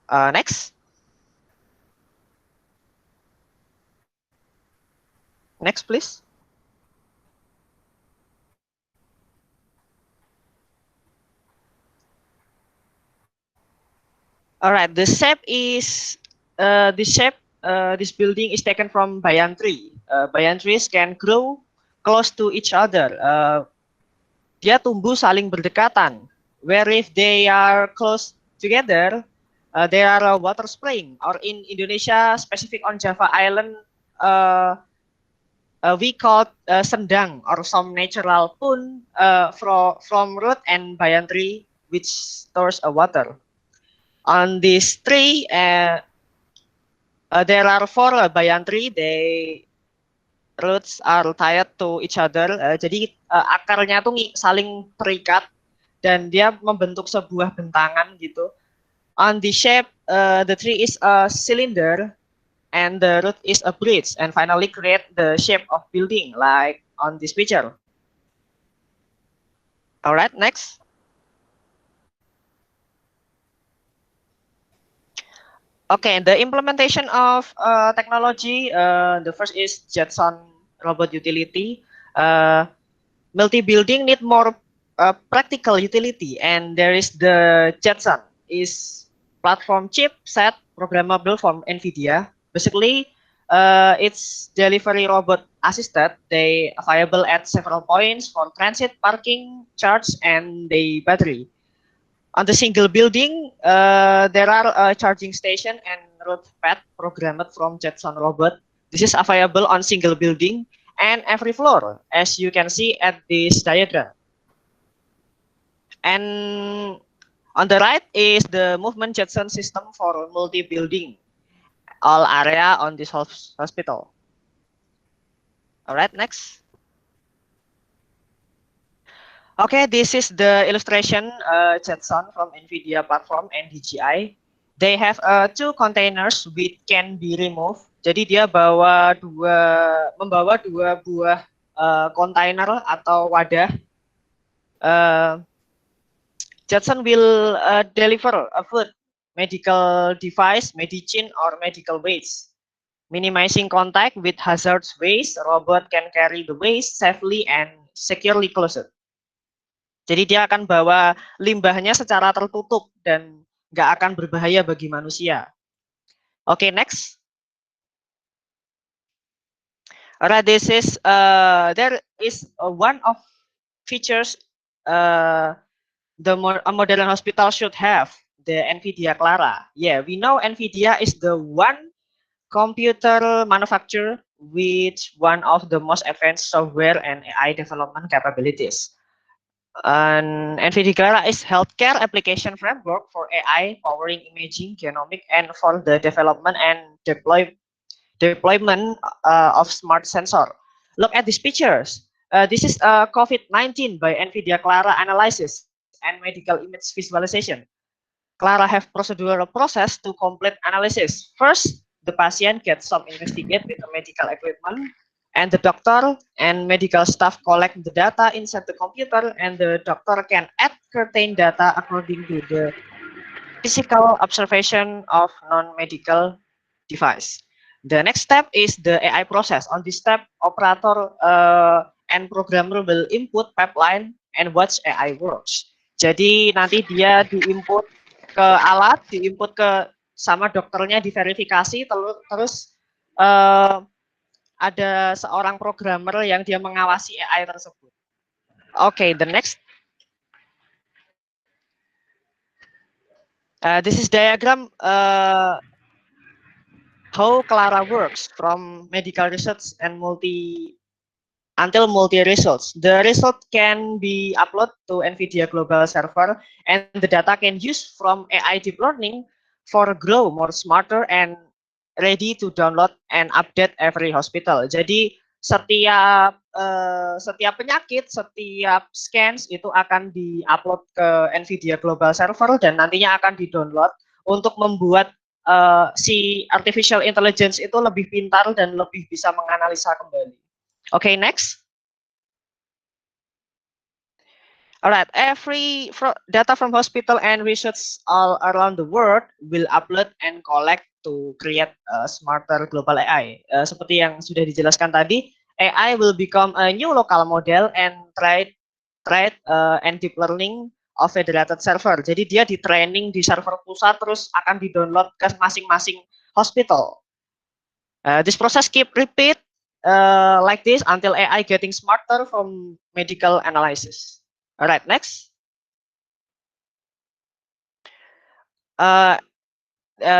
Next. Next, please. All right, the shape is this building is taken from banyan tree. Banyan trees can grow close to each other. Dia tumbuh saling berdekatan. Where if they are close together, they are a water spring. Or in Indonesia, specific on Java Island, we call sendang or some natural pond from root and banyan tree, which stores water. On this tree, there are 4 banyan tree. They roots are tied to each other. Jadi akarnya tuh saling terikat dan dia membentuk sebuah bentangan gitu. On the shape, the tree is a cylinder and the root is a bridge, and finally create the shape of building like on this picture. All right, next. Okay, the implementation of technology, the first is Jetson robot utility. Multi-building need more practical utility, and there is the Jetson is platform chipset programmable from NVIDIA. Basically, it's delivery robot assisted. They available at several points for transit, parking, charge, and the battery. On the single building, there are a charging station and road path programmed from Jetson robot. This is available on single building and every floor, as you can see at this diagram. And on the right is the movement Jetson system for multi-building, all area on this hospital. All right, next. Okay, this is the illustration Jetson from NVIDIA platform and DJI. They have 2 containers which can be removed. Jadi dia membawa 2 buah container atau wadah. Jetson will deliver a food, medical device, medicine, or medical waste. Minimizing contact with hazardous waste, robot can carry the waste safely and securely closed. Jadi dia akan bawa limbahnya secara tertutup dan nggak akan berbahaya bagi manusia. Okay, next. Alright, this is there is one of features a modern hospital should have, the NVIDIA Clara. Yeah, we know NVIDIA is the one computer manufacturer with one of the most advanced software and AI development capabilities. And NVIDIA Clara is healthcare application framework for AI powering imaging, genomic, and for the development and deployment of smart sensor. Look at these pictures. This is COVID-19 by NVIDIA Clara analysis and medical image visualization. Clara have procedural process to complete analysis. First, the patient gets some investigate with the medical equipment, and the doctor and medical staff collect the data inside the computer, and the doctor can add certain data according to the physical observation of non-medical device. The next step is the AI process. On this step, operator and programmer will input pipeline and watch AI works. Jadi nanti dia diinput ke alat, diinput ke sama dokternya, diverifikasi, terus ada seorang programmer yang dia mengawasi AI tersebut. Okay, the next. This is diagram how Clara works from medical research and until multi results. The result can be uploaded to NVIDIA Global Server, and the data can use from AI deep learning for grow more smarter and ready to download and update every hospital. Jadi setiap penyakit, setiap scans itu akan diupload ke NVIDIA Global Server dan nantinya akan di-download untuk membuat si artificial intelligence itu lebih pintar dan lebih bisa menganalisa kembali. Okay, next. Alright, every data from hospital and research all around the world will upload and collect to create a smarter global AI. Seperti yang sudah dijelaskan tadi, AI will become a new local model and train and deep learning of federated server. Jadi dia di training di server pusat terus akan di-download ke masing-masing hospital. This process keep repeat like this until AI getting smarter from medical analysis. Alright, next.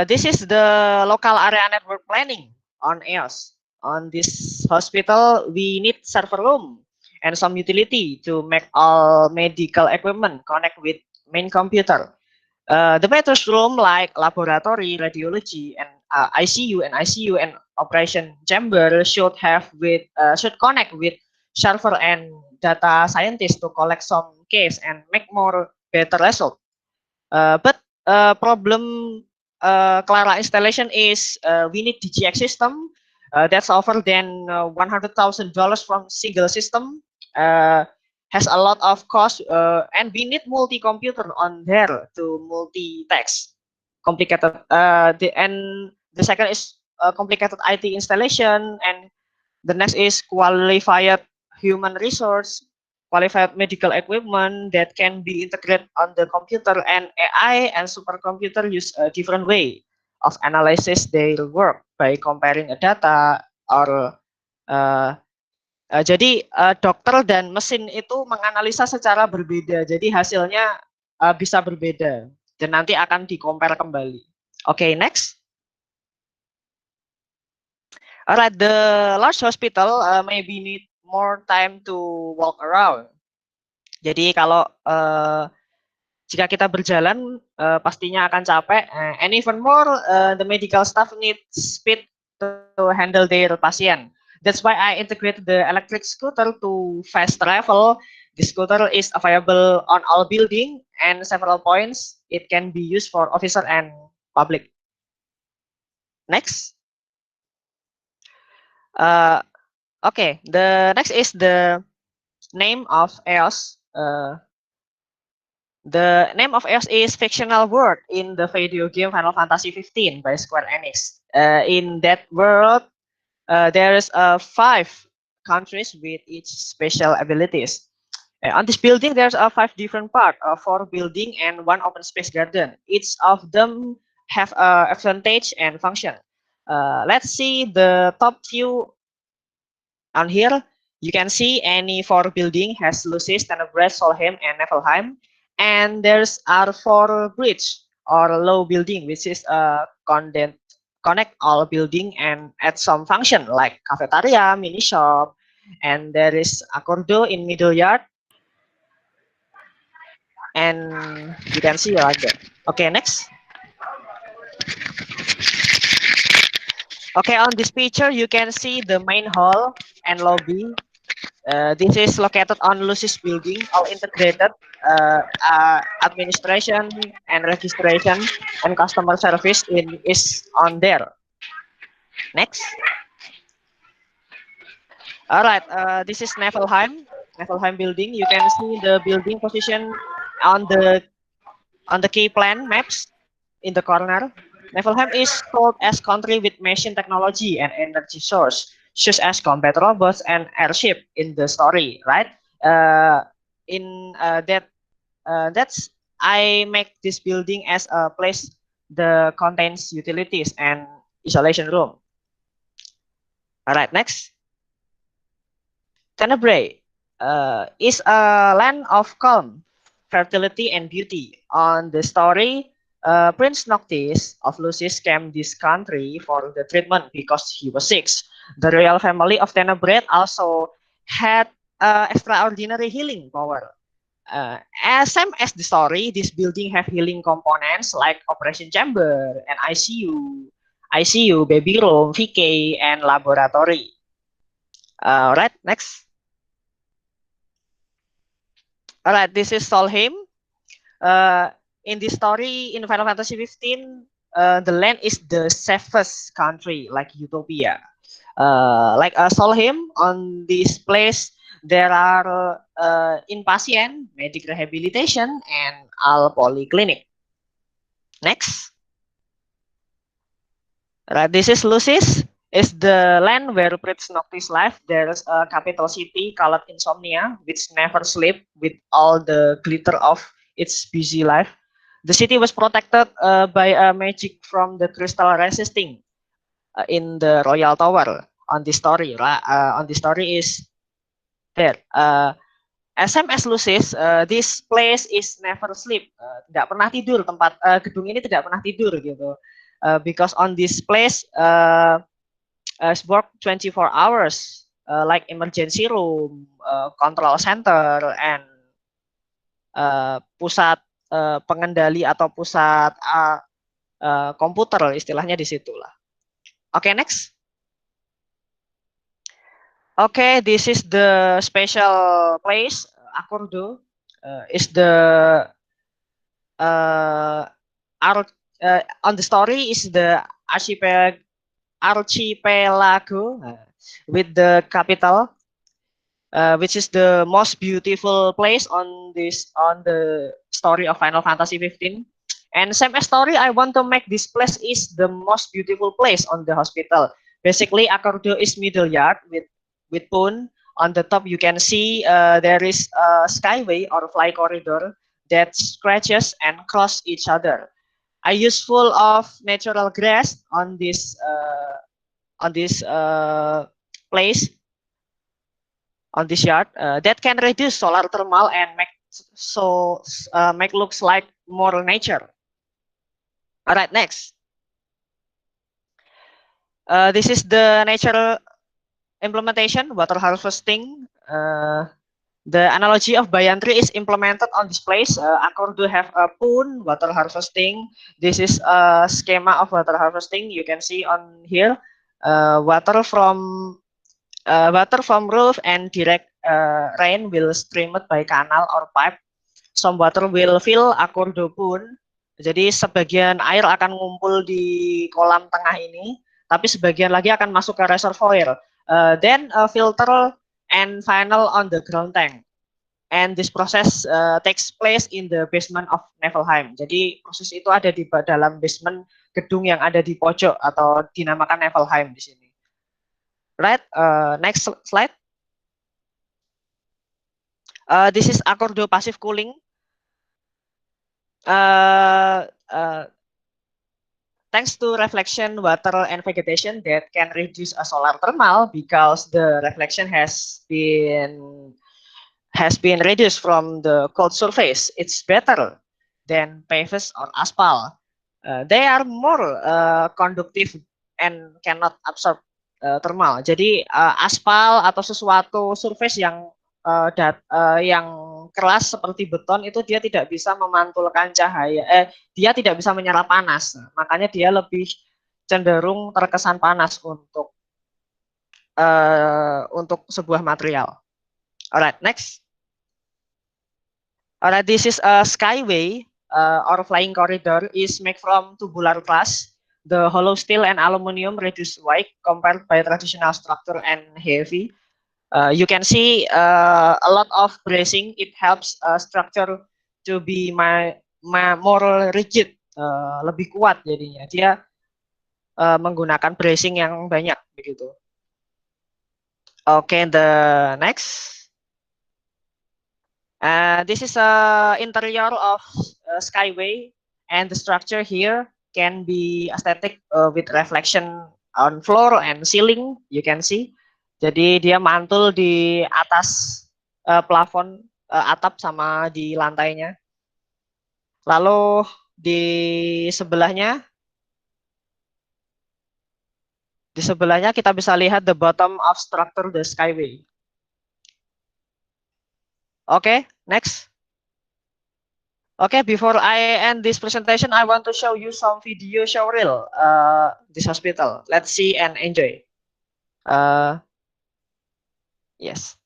This is the local area network planning on EOS. On this hospital, we need server room and some utility to make all medical equipment connect with main computer. The matters room like laboratory, radiology, and ICU and operation chamber should connect with server and data scientists to collect some case and make more better result. But problem Clara installation is we need DGX system that's over than $100,000 from single system. Has a lot of cost and we need multi-computer on there to multitask. Complicated. The second is complicated IT installation, and the next is qualified human resource, qualified medical equipment that can be integrated on the computer, and AI and supercomputer use a different way of analysis their work by comparing a data or jadi dokter dan mesin itu menganalisa secara berbeda, jadi hasilnya bisa berbeda dan nanti akan di-compare kembali. Okay, next. Alright, the large hospital maybe need more time to walk around. Jadi kalau jika kita berjalan pastinya akan capek. And even more, the medical staff need speed to handle their patient. That's why I integrated the electric scooter to fast travel. The scooter is available on all building and several points. It can be used for officer and public. Next. Okay, the next is the name of EOS. The name of EOS is fictional world in the video game Final Fantasy 15 by Square Enix. In that world, there is 5 countries with each special abilities. On this building, there's 5 different parts, 4 building and 1 open space garden. Each of them have advantage and function. Let's see the top view on here. You can see any 4 building has Lucis, Tenebris, Solheim, and Niflheim. And there's 4 bridge or low building, which is connect all building and add some function like cafeteria, mini shop, and there is Accordo in middle yard. And you can see like that. Okay, next. Okay, on this picture, you can see the main hall and lobby. This is located on Lucis building, all integrated administration and registration and customer service is on there. Next. All right, this is Nefelheim building. You can see the building position on the key plan maps in the corner. Nefelheim is sold as country with machine technology and energy source, such as combat robots and airship in the story, right? That's I make this building as a place that contains utilities and isolation room. All right, next. Tenebrae is a land of calm, fertility, and beauty. On the story, Prince Noctis of Lucis came this country for the treatment because he was sick. The royal family of Tenebrae also had extraordinary healing power. Same as the story, this building have healing components like operation chamber and ICU, baby room, VK, and laboratory. Right, next. All right, this is Solheim. In this story, in Final Fantasy 15, the land is the safest country, like Utopia. Like Solheim, on this place, there are inpatient, medic rehabilitation, and all polyclinic. Next. Right, this is Lucis. Is the land where Prince Noctis live. There's a capital city called Insomnia, which never sleep with all the glitter of its busy life. The city was protected by a magic from the crystal resisting in the royal tower. On this story, on this story is there. SMS Lucis, this place is never sleep. Tidak pernah tidur, tempat gedung ini tidak pernah tidur gitu. Because on this place work 24 hours, like emergency room, control center, and pusat pengendali atau pusat komputer, istilahnya di situ lah. Okay, next. Okay, this is the special place. Accordo is the on the story is the archipelago with the capital, which is the most beautiful place on the story of Final Fantasy 15. And same as story, I want to make this place is the most beautiful place on the hospital. Basically, Accordo is middle yard with Pune. On the top, you can see there is a skyway or fly corridor that scratches and cross each other. I use full of natural grass on this place, on this yard, that can reduce solar thermal and make looks like more nature. All right, next. This is the natural implementation, water harvesting. The analogy of Bayantri is implemented on this place. Accordo have a Pune water harvesting. This is a schema of water harvesting. You can see on here, water from roof and direct rain will stream it by canal or pipe. Some water will fill Accordo Pune. Jadi sebagian air akan ngumpul di kolam tengah ini, tapi sebagian lagi akan masuk ke reservoir. Then filter and final on the ground tank. And this process takes place in the basement of Nefelheim. Jadi proses itu ada di dalam basement gedung yang ada di pojok atau dinamakan Nefelheim di sini. Right, next slide. This is Accordo passive cooling. Thanks to reflection, water, and vegetation that can reduce a solar thermal because the reflection has been reduced from the cold surface. It's better than pavers or asphalt. They are more conductive and cannot absorb thermal. Jadi aspal atau sesuatu surface yang yang keras seperti beton itu dia tidak bisa memantulkan cahaya, dia tidak bisa menyerap panas. Makanya dia lebih cenderung terkesan panas untuk sebuah material. Alright, next. Alright, this is a skyway or flying corridor is made from tubular glass. The hollow steel and aluminum reduced weight compared by traditional structure and heavy. You can see a lot of bracing. It helps structure to be more rigid, lebih kuat jadinya. Dia menggunakan bracing yang banyak begitu. Okay, the next. This is a interior of skyway, and the structure here can be aesthetic with reflection on floor and ceiling. You can see. Jadi dia mantul di atas plafon atap sama di lantainya. Lalu di sebelahnya kita bisa lihat the bottom of structure the skyway. Okay, next. Okay, before I end this presentation, I want to show you some video showreel this hospital. Let's see and enjoy. Yes.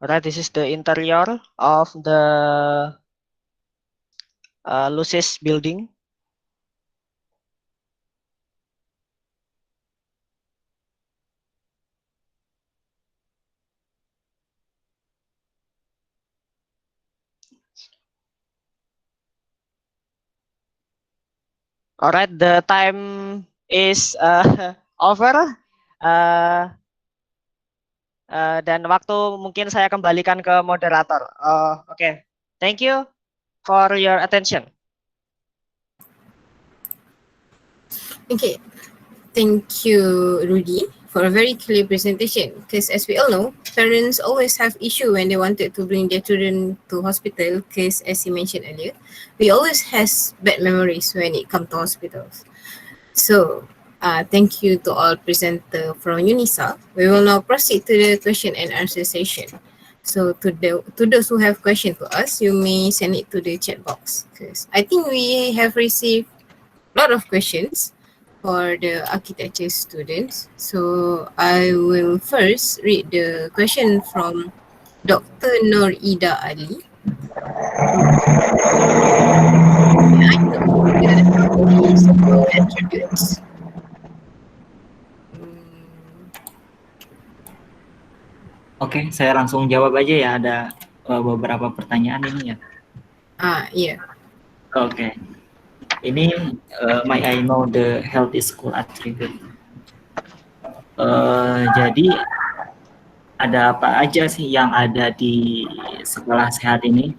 Alright, this is the interior of the Lucis building. Alright, the time is over. Dan waktu mungkin saya kembalikan ke moderator. Oke. Thank you for your attention.
Okay, thank you, Rudy, for a very clear presentation. Because as we all know, parents always have issue when they wanted to bring their children to hospital. Because as you mentioned earlier, we always has bad memories when it comes to hospitals. So, thank you to all presenter from UNISA. We will now proceed to the question and answer session. So to those who have questions to us, you may send it to the chat box. Because I think we have received a lot of questions for the architecture students. So I will first read the question from Dr. Nur Ida Ali. I know the several attributes.
Oke, saya langsung jawab aja ya. Ada beberapa pertanyaan ini ya.
Iya.
Oke. Ini may I know the health school attribute. Jadi ada apa aja sih yang ada di sekolah sehat ini?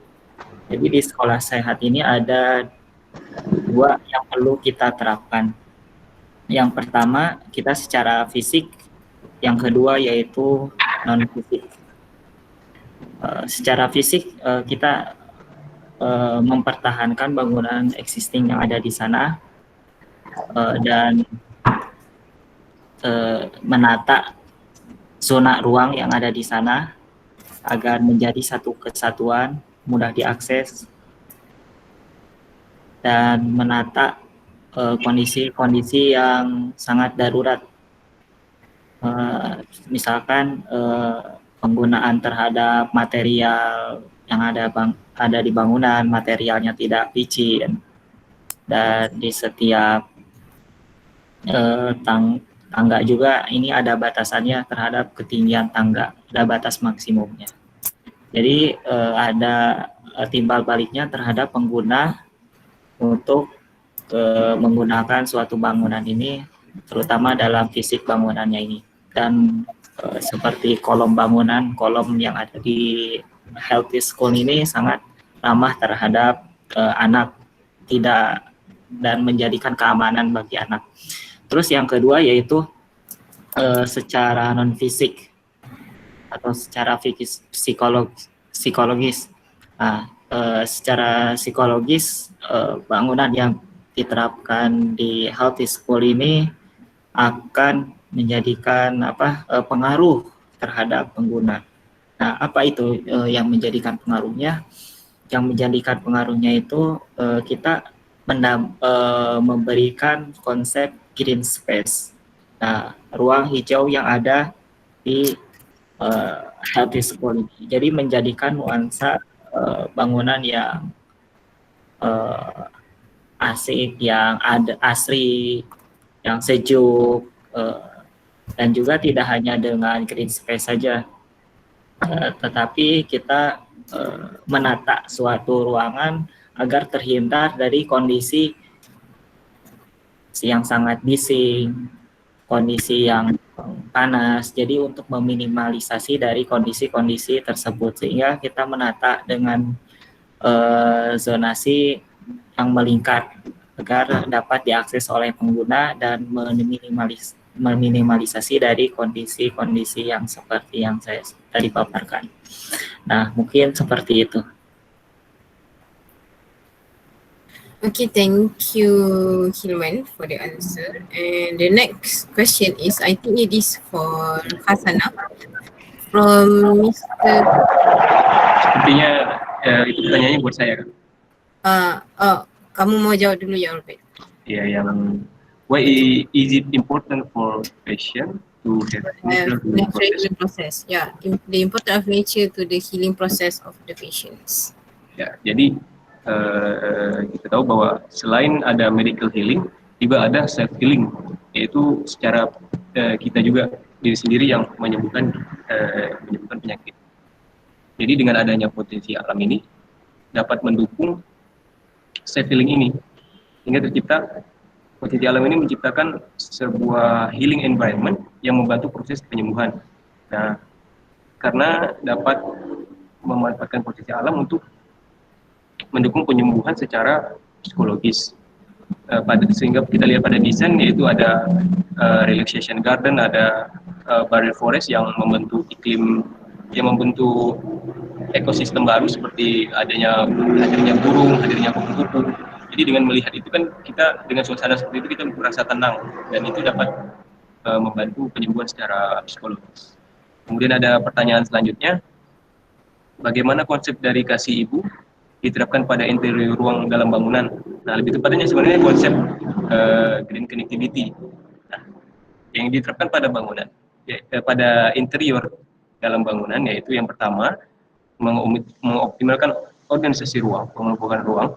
Jadi di sekolah sehat ini ada dua yang perlu kita terapkan. Yang pertama kita secara fisik, yang kedua yaitu non fisik. Secara fisik kita mempertahankan bangunan existing yang ada di sana dan menata zona ruang yang ada di sana agar menjadi satu kesatuan, mudah diakses, dan menata kondisi-kondisi yang sangat darurat. Misalkan penggunaan terhadap material yang ada di bangunan, materialnya tidak licin, dan di setiap tangga juga ini ada batasannya terhadap ketinggian tangga, ada batas maksimumnya. Jadi ada timbal baliknya terhadap pengguna untuk menggunakan suatu bangunan ini, terutama dalam fisik bangunannya ini. Dan seperti kolom bangunan, kolom yang ada di Healthy School ini sangat ramah terhadap anak, tidak dan menjadikan keamanan bagi anak. Terus yang kedua yaitu secara non fisik atau secara psikologis. Nah, secara psikologis bangunan yang diterapkan di Healthy School ini akan menjadikan pengaruh terhadap pengguna. Nah, apa itu yang menjadikan pengaruhnya? Yang menjadikan pengaruhnya itu kita memberikan konsep green space. Nah, ruang hijau yang ada di Healthy School ini. Jadi menjadikan nuansa bangunan yang asik, yang ada asri, yang sejuk, dan juga tidak hanya dengan green space saja, tetapi kita menata suatu ruangan agar terhindar dari kondisi yang sangat bising, kondisi yang panas. Jadi untuk meminimalisasi dari kondisi-kondisi tersebut, sehingga kita menata dengan zonasi yang melingkar agar dapat diakses oleh pengguna dan meminimalisasi dari kondisi-kondisi yang seperti yang saya tadi paparkan. Nah, mungkin seperti itu.
Okay, thank you Hilman for the answer. And the next question is, I think it is for Hasana from Mr.
Sepertinya itu pertanyaannya buat saya kan?
Kamu mau jawab dulu ya, Robert?
Ya, yang why is it important for patient to have natural healing process?
Yeah, the importance of nature to the healing process of the patients.
Ya, jadi kita tahu bahwa selain ada medical healing, juga ada self healing, yaitu secara kita juga diri sendiri yang menyembuhkan penyakit. Jadi dengan adanya potensi alam ini dapat mendukung self healing ini, sehingga tercipta potensi alam ini menciptakan sebuah healing environment yang membantu proses penyembuhan. Nah, karena dapat memanfaatkan potensi alam untuk mendukung penyembuhan secara psikologis. Sehingga kita lihat pada desain, yaitu ada relaxation garden, ada barrier forest yang membentuk iklim, yang membentuk ekosistem baru seperti hadirnya burung, hadirnya kupu-kupu. Jadi dengan melihat itu kan kita dengan suasana seperti itu kita merasa tenang, dan itu dapat membantu penyembuhan secara psikologis. Kemudian ada pertanyaan selanjutnya, bagaimana konsep dari kasih ibu diterapkan pada interior ruang dalam bangunan? Nah, lebih tepatnya sebenarnya konsep green connectivity. Nah, yang diterapkan pada bangunan, pada interior dalam bangunan, yaitu yang pertama mengoptimalkan organisasi ruang, pengelompokan ruang.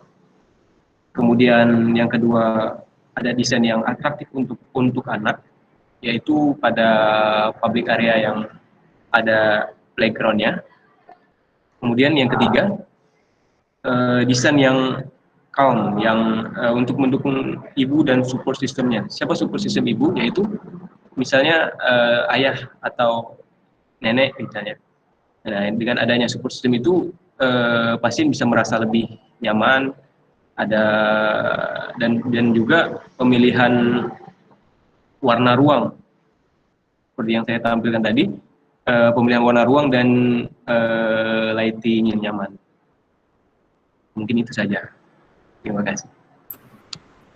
Kemudian yang kedua ada desain yang atraktif untuk anak, yaitu pada public area yang ada playground-nya. Kemudian yang ketiga desain yang calm, yang untuk mendukung ibu dan support sistemnya. Siapa support sistem ibu? Yaitu misalnya ayah atau nenek misalnya. Nah, dengan adanya support system itu pasien bisa merasa lebih nyaman, dan juga pemilihan warna ruang seperti yang saya tampilkan tadi, pemilihan warna ruang dan lighting yang nyaman. Mungkin itu saja. Terima kasih.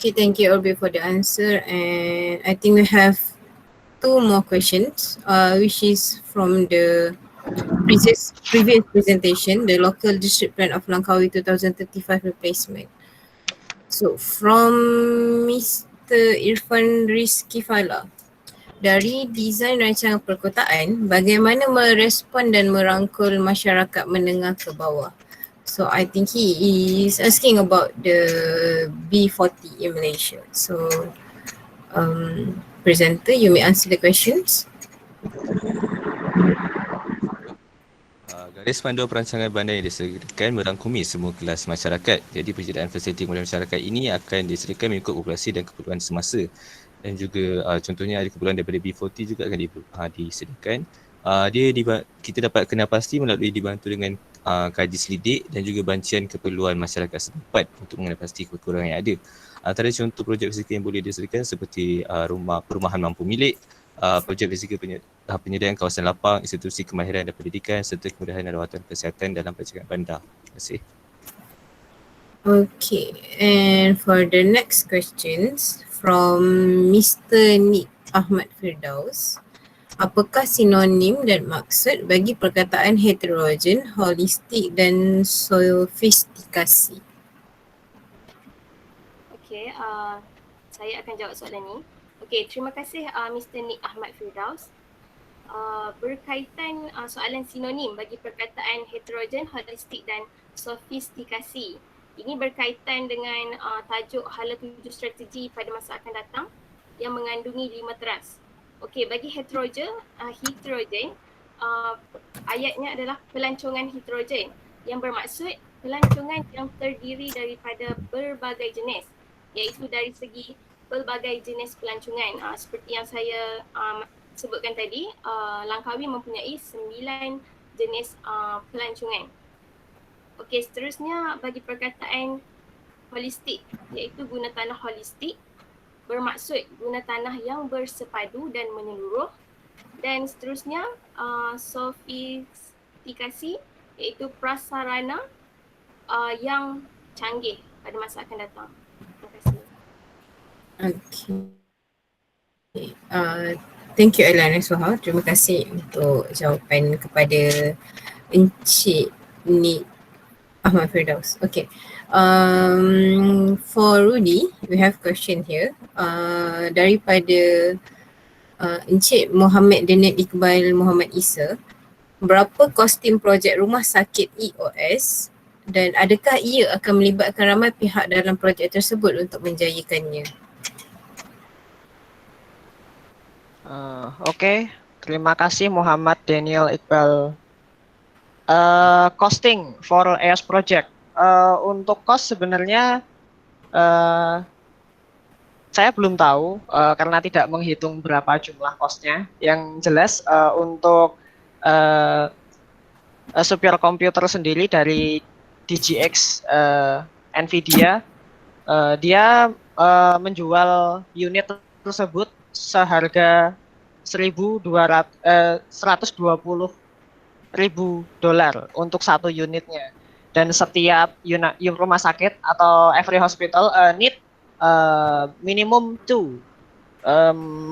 Okay, thank you Orbe for the answer, and I think we have two more questions, which is from the previous presentation, the local district plan of Langkawi 2035 replacement. So from Mr. Irfan Rizki Fala, dari desain rancangan perkotaan, bagaimana merespon dan merangkul masyarakat menengah ke bawah? So I think he is asking about the B40 in Malaysia. So presenter, you may answer the questions.
Garis panduan perancangan bandar yang disediakan merangkumi semua kelas masyarakat. Jadi penyediaan fasiliti kemudahan masyarakat ini akan disediakan mengikut populasi dan keperluan semasa. Dan juga contohnya ada keperluan daripada B40 juga akan disediakan. Kita dapat kenal pasti melalui dibantu dengan kaji selidik dan juga bancian keperluan masyarakat setempat untuk mengenal pasti kekurangan yang ada. Antara contoh projek fizikal yang boleh disediakan seperti perumahan mampu milik, projek fizikal penyediaan kawasan lapang, institusi kemahiran dan pendidikan serta kemudahan dan rawatan kesihatan dalam perancangan bandar. Terima kasih.
Okay, and for the next questions from Mr. Nick Ahmad Firdaus. Apakah sinonim dan maksud bagi perkataan heterogen, holistik dan sofistikasi?
Okay, saya akan jawab soalan ni. Okay, terima kasih Mr. Nick Ahmad Firdaus. Berkaitan soalan sinonim bagi perkataan heterogen, holistik dan sofistikasi. Ini berkaitan dengan tajuk Hala 7 Strategi pada masa akan datang yang mengandungi 5 teras. Okey, bagi heterogen, ayatnya adalah pelancongan heterogen yang bermaksud pelancongan yang terdiri daripada berbagai jenis, iaitu dari segi pelbagai jenis pelancongan. Seperti yang saya sebutkan tadi, Langkawi mempunyai 9 jenis pelancongan. Okey, seterusnya bagi perkataan holistik, iaitu guna tanah holistik, bermaksud guna tanah yang bersepadu dan menyeluruh. Dan seterusnya sofistikasi, iaitu prasarana yang canggih pada masa akan datang. Terima kasih.
Okay. Thank you Ailana Suha. Terima kasih untuk jawapan kepada Encik Nick Ahmad Firdaus. Okay. For Rudy, we have question here. Daripada Encik Muhammad Deneb Iqbal Muhammad Isa. Berapa kostum projek rumah sakit EOS dan adakah ia akan melibatkan ramai pihak dalam projek tersebut untuk menjayakannya?
Okay. Terima kasih Muhammad Daniel Iqbal. Costing for EOS project. Untuk cost sebenarnya saya belum tahu karena tidak menghitung berapa jumlah costnya. Yang jelas untuk superkomputer sendiri dari DGX Nvidia, dia menjual unit tersebut seharga $120.000 untuk satu unitnya. Dan setiap rumah sakit atau every hospital need minimum 2.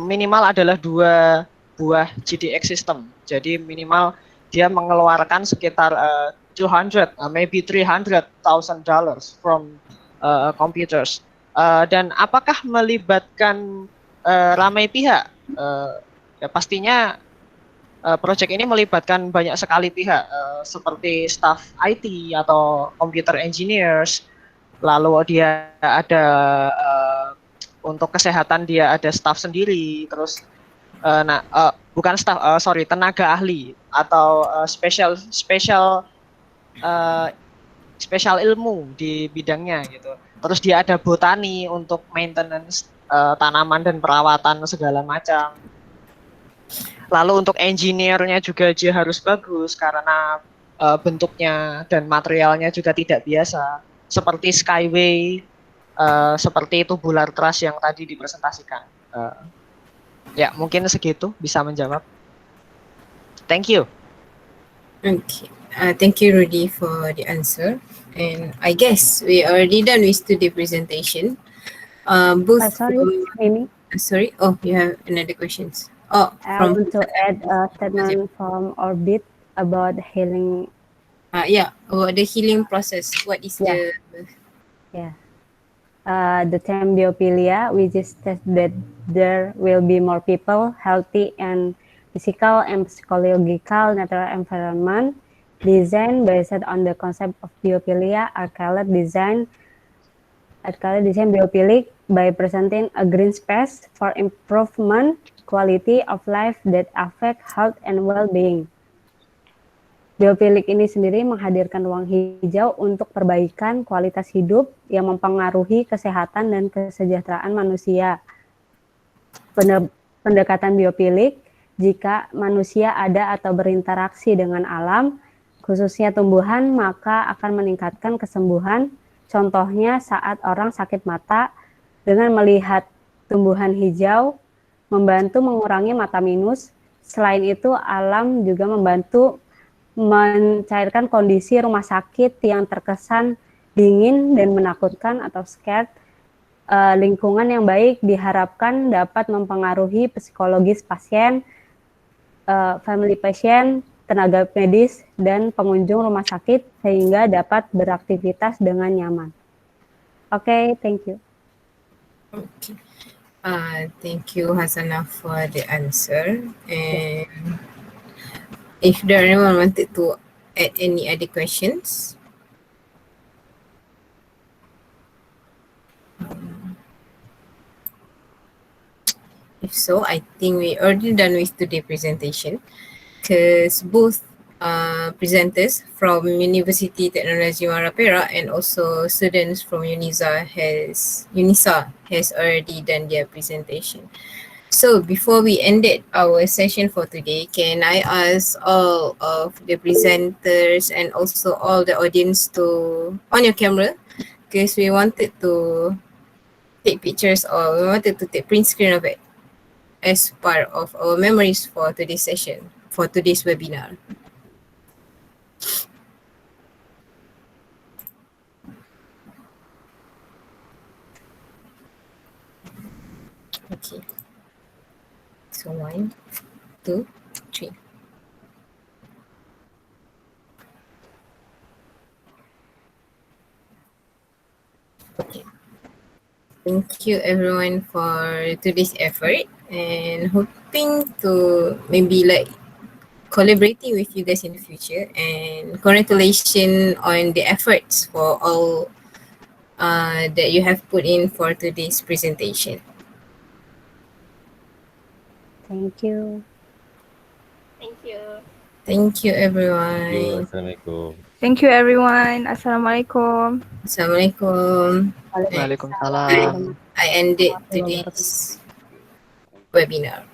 Minimal adalah 2 buah GDX system. Jadi minimal dia mengeluarkan sekitar maybe $300,000 from computers. Dan apakah melibatkan ramai pihak? Ya pastinya project ini melibatkan banyak sekali pihak seperti staff IT atau computer engineers, lalu dia ada untuk kesehatan dia ada staff sendiri, terus bukan staff, tenaga ahli atau spesial ilmu di bidangnya gitu. Terus dia ada botani untuk maintenance tanaman dan perawatan segala macam. Lalu untuk engineer-nya juga dia harus bagus karena bentuknya dan materialnya juga tidak biasa. Seperti Skyway, seperti tubular truss yang tadi dipresentasikan. Ya mungkin segitu bisa menjawab. Thank you.
Okay. Thank you Rudy for the answer. And I guess we already done with today's presentation. Sorry, oh you have another questions. Oh,
I want to add a statement from Orbit about healing.
About the healing process. What is the
term biophilia, we just test that there will be more people healthy and physical and psychological natural environment designed based on the concept of biophilia are called design biophilic by presenting a green space for improvement quality of life that affect health and well-being. Biopilik ini sendiri menghadirkan ruang hijau untuk perbaikan kualitas hidup yang mempengaruhi kesehatan dan kesejahteraan manusia. Pendekatan biopilik, jika manusia ada atau berinteraksi dengan alam, khususnya tumbuhan, maka akan meningkatkan kesembuhan. Contohnya saat orang sakit mata, dengan melihat tumbuhan hijau, membantu mengurangi mata minus. Selain itu, alam juga membantu mencairkan kondisi rumah sakit yang terkesan dingin dan menakutkan atau scared. Lingkungan yang baik diharapkan dapat mempengaruhi psikologis pasien, family patient, tenaga medis, dan pengunjung rumah sakit sehingga dapat beraktivitas dengan nyaman. Oke, thank you.
Okay. Thank you, Hasanah, for the answer. And if there anyone wanted to add any other questions? If so, I think we already done with today's presentation because both presenters from University Technology Marapera and also students from UNISA has already done their presentation. So before we ended our session for today, can I ask all of the presenters and also all the audience to on your camera, because we wanted to take pictures or we wanted to take print screen of it as part of our memories for today's session, for today's webinar. Okay. So 1, 2, 3. Okay. Thank you everyone for today's effort and hoping to maybe like collaborating with you guys in the future, and congratulations on the efforts for all that you have put in for today's presentation.
Thank you.
Thank you.
Thank you everyone.
Assalamualaikum.
Thank you everyone. Assalamualaikum.
Assalamualaikum.
Waalaikumsalam.
I ended today's webinar.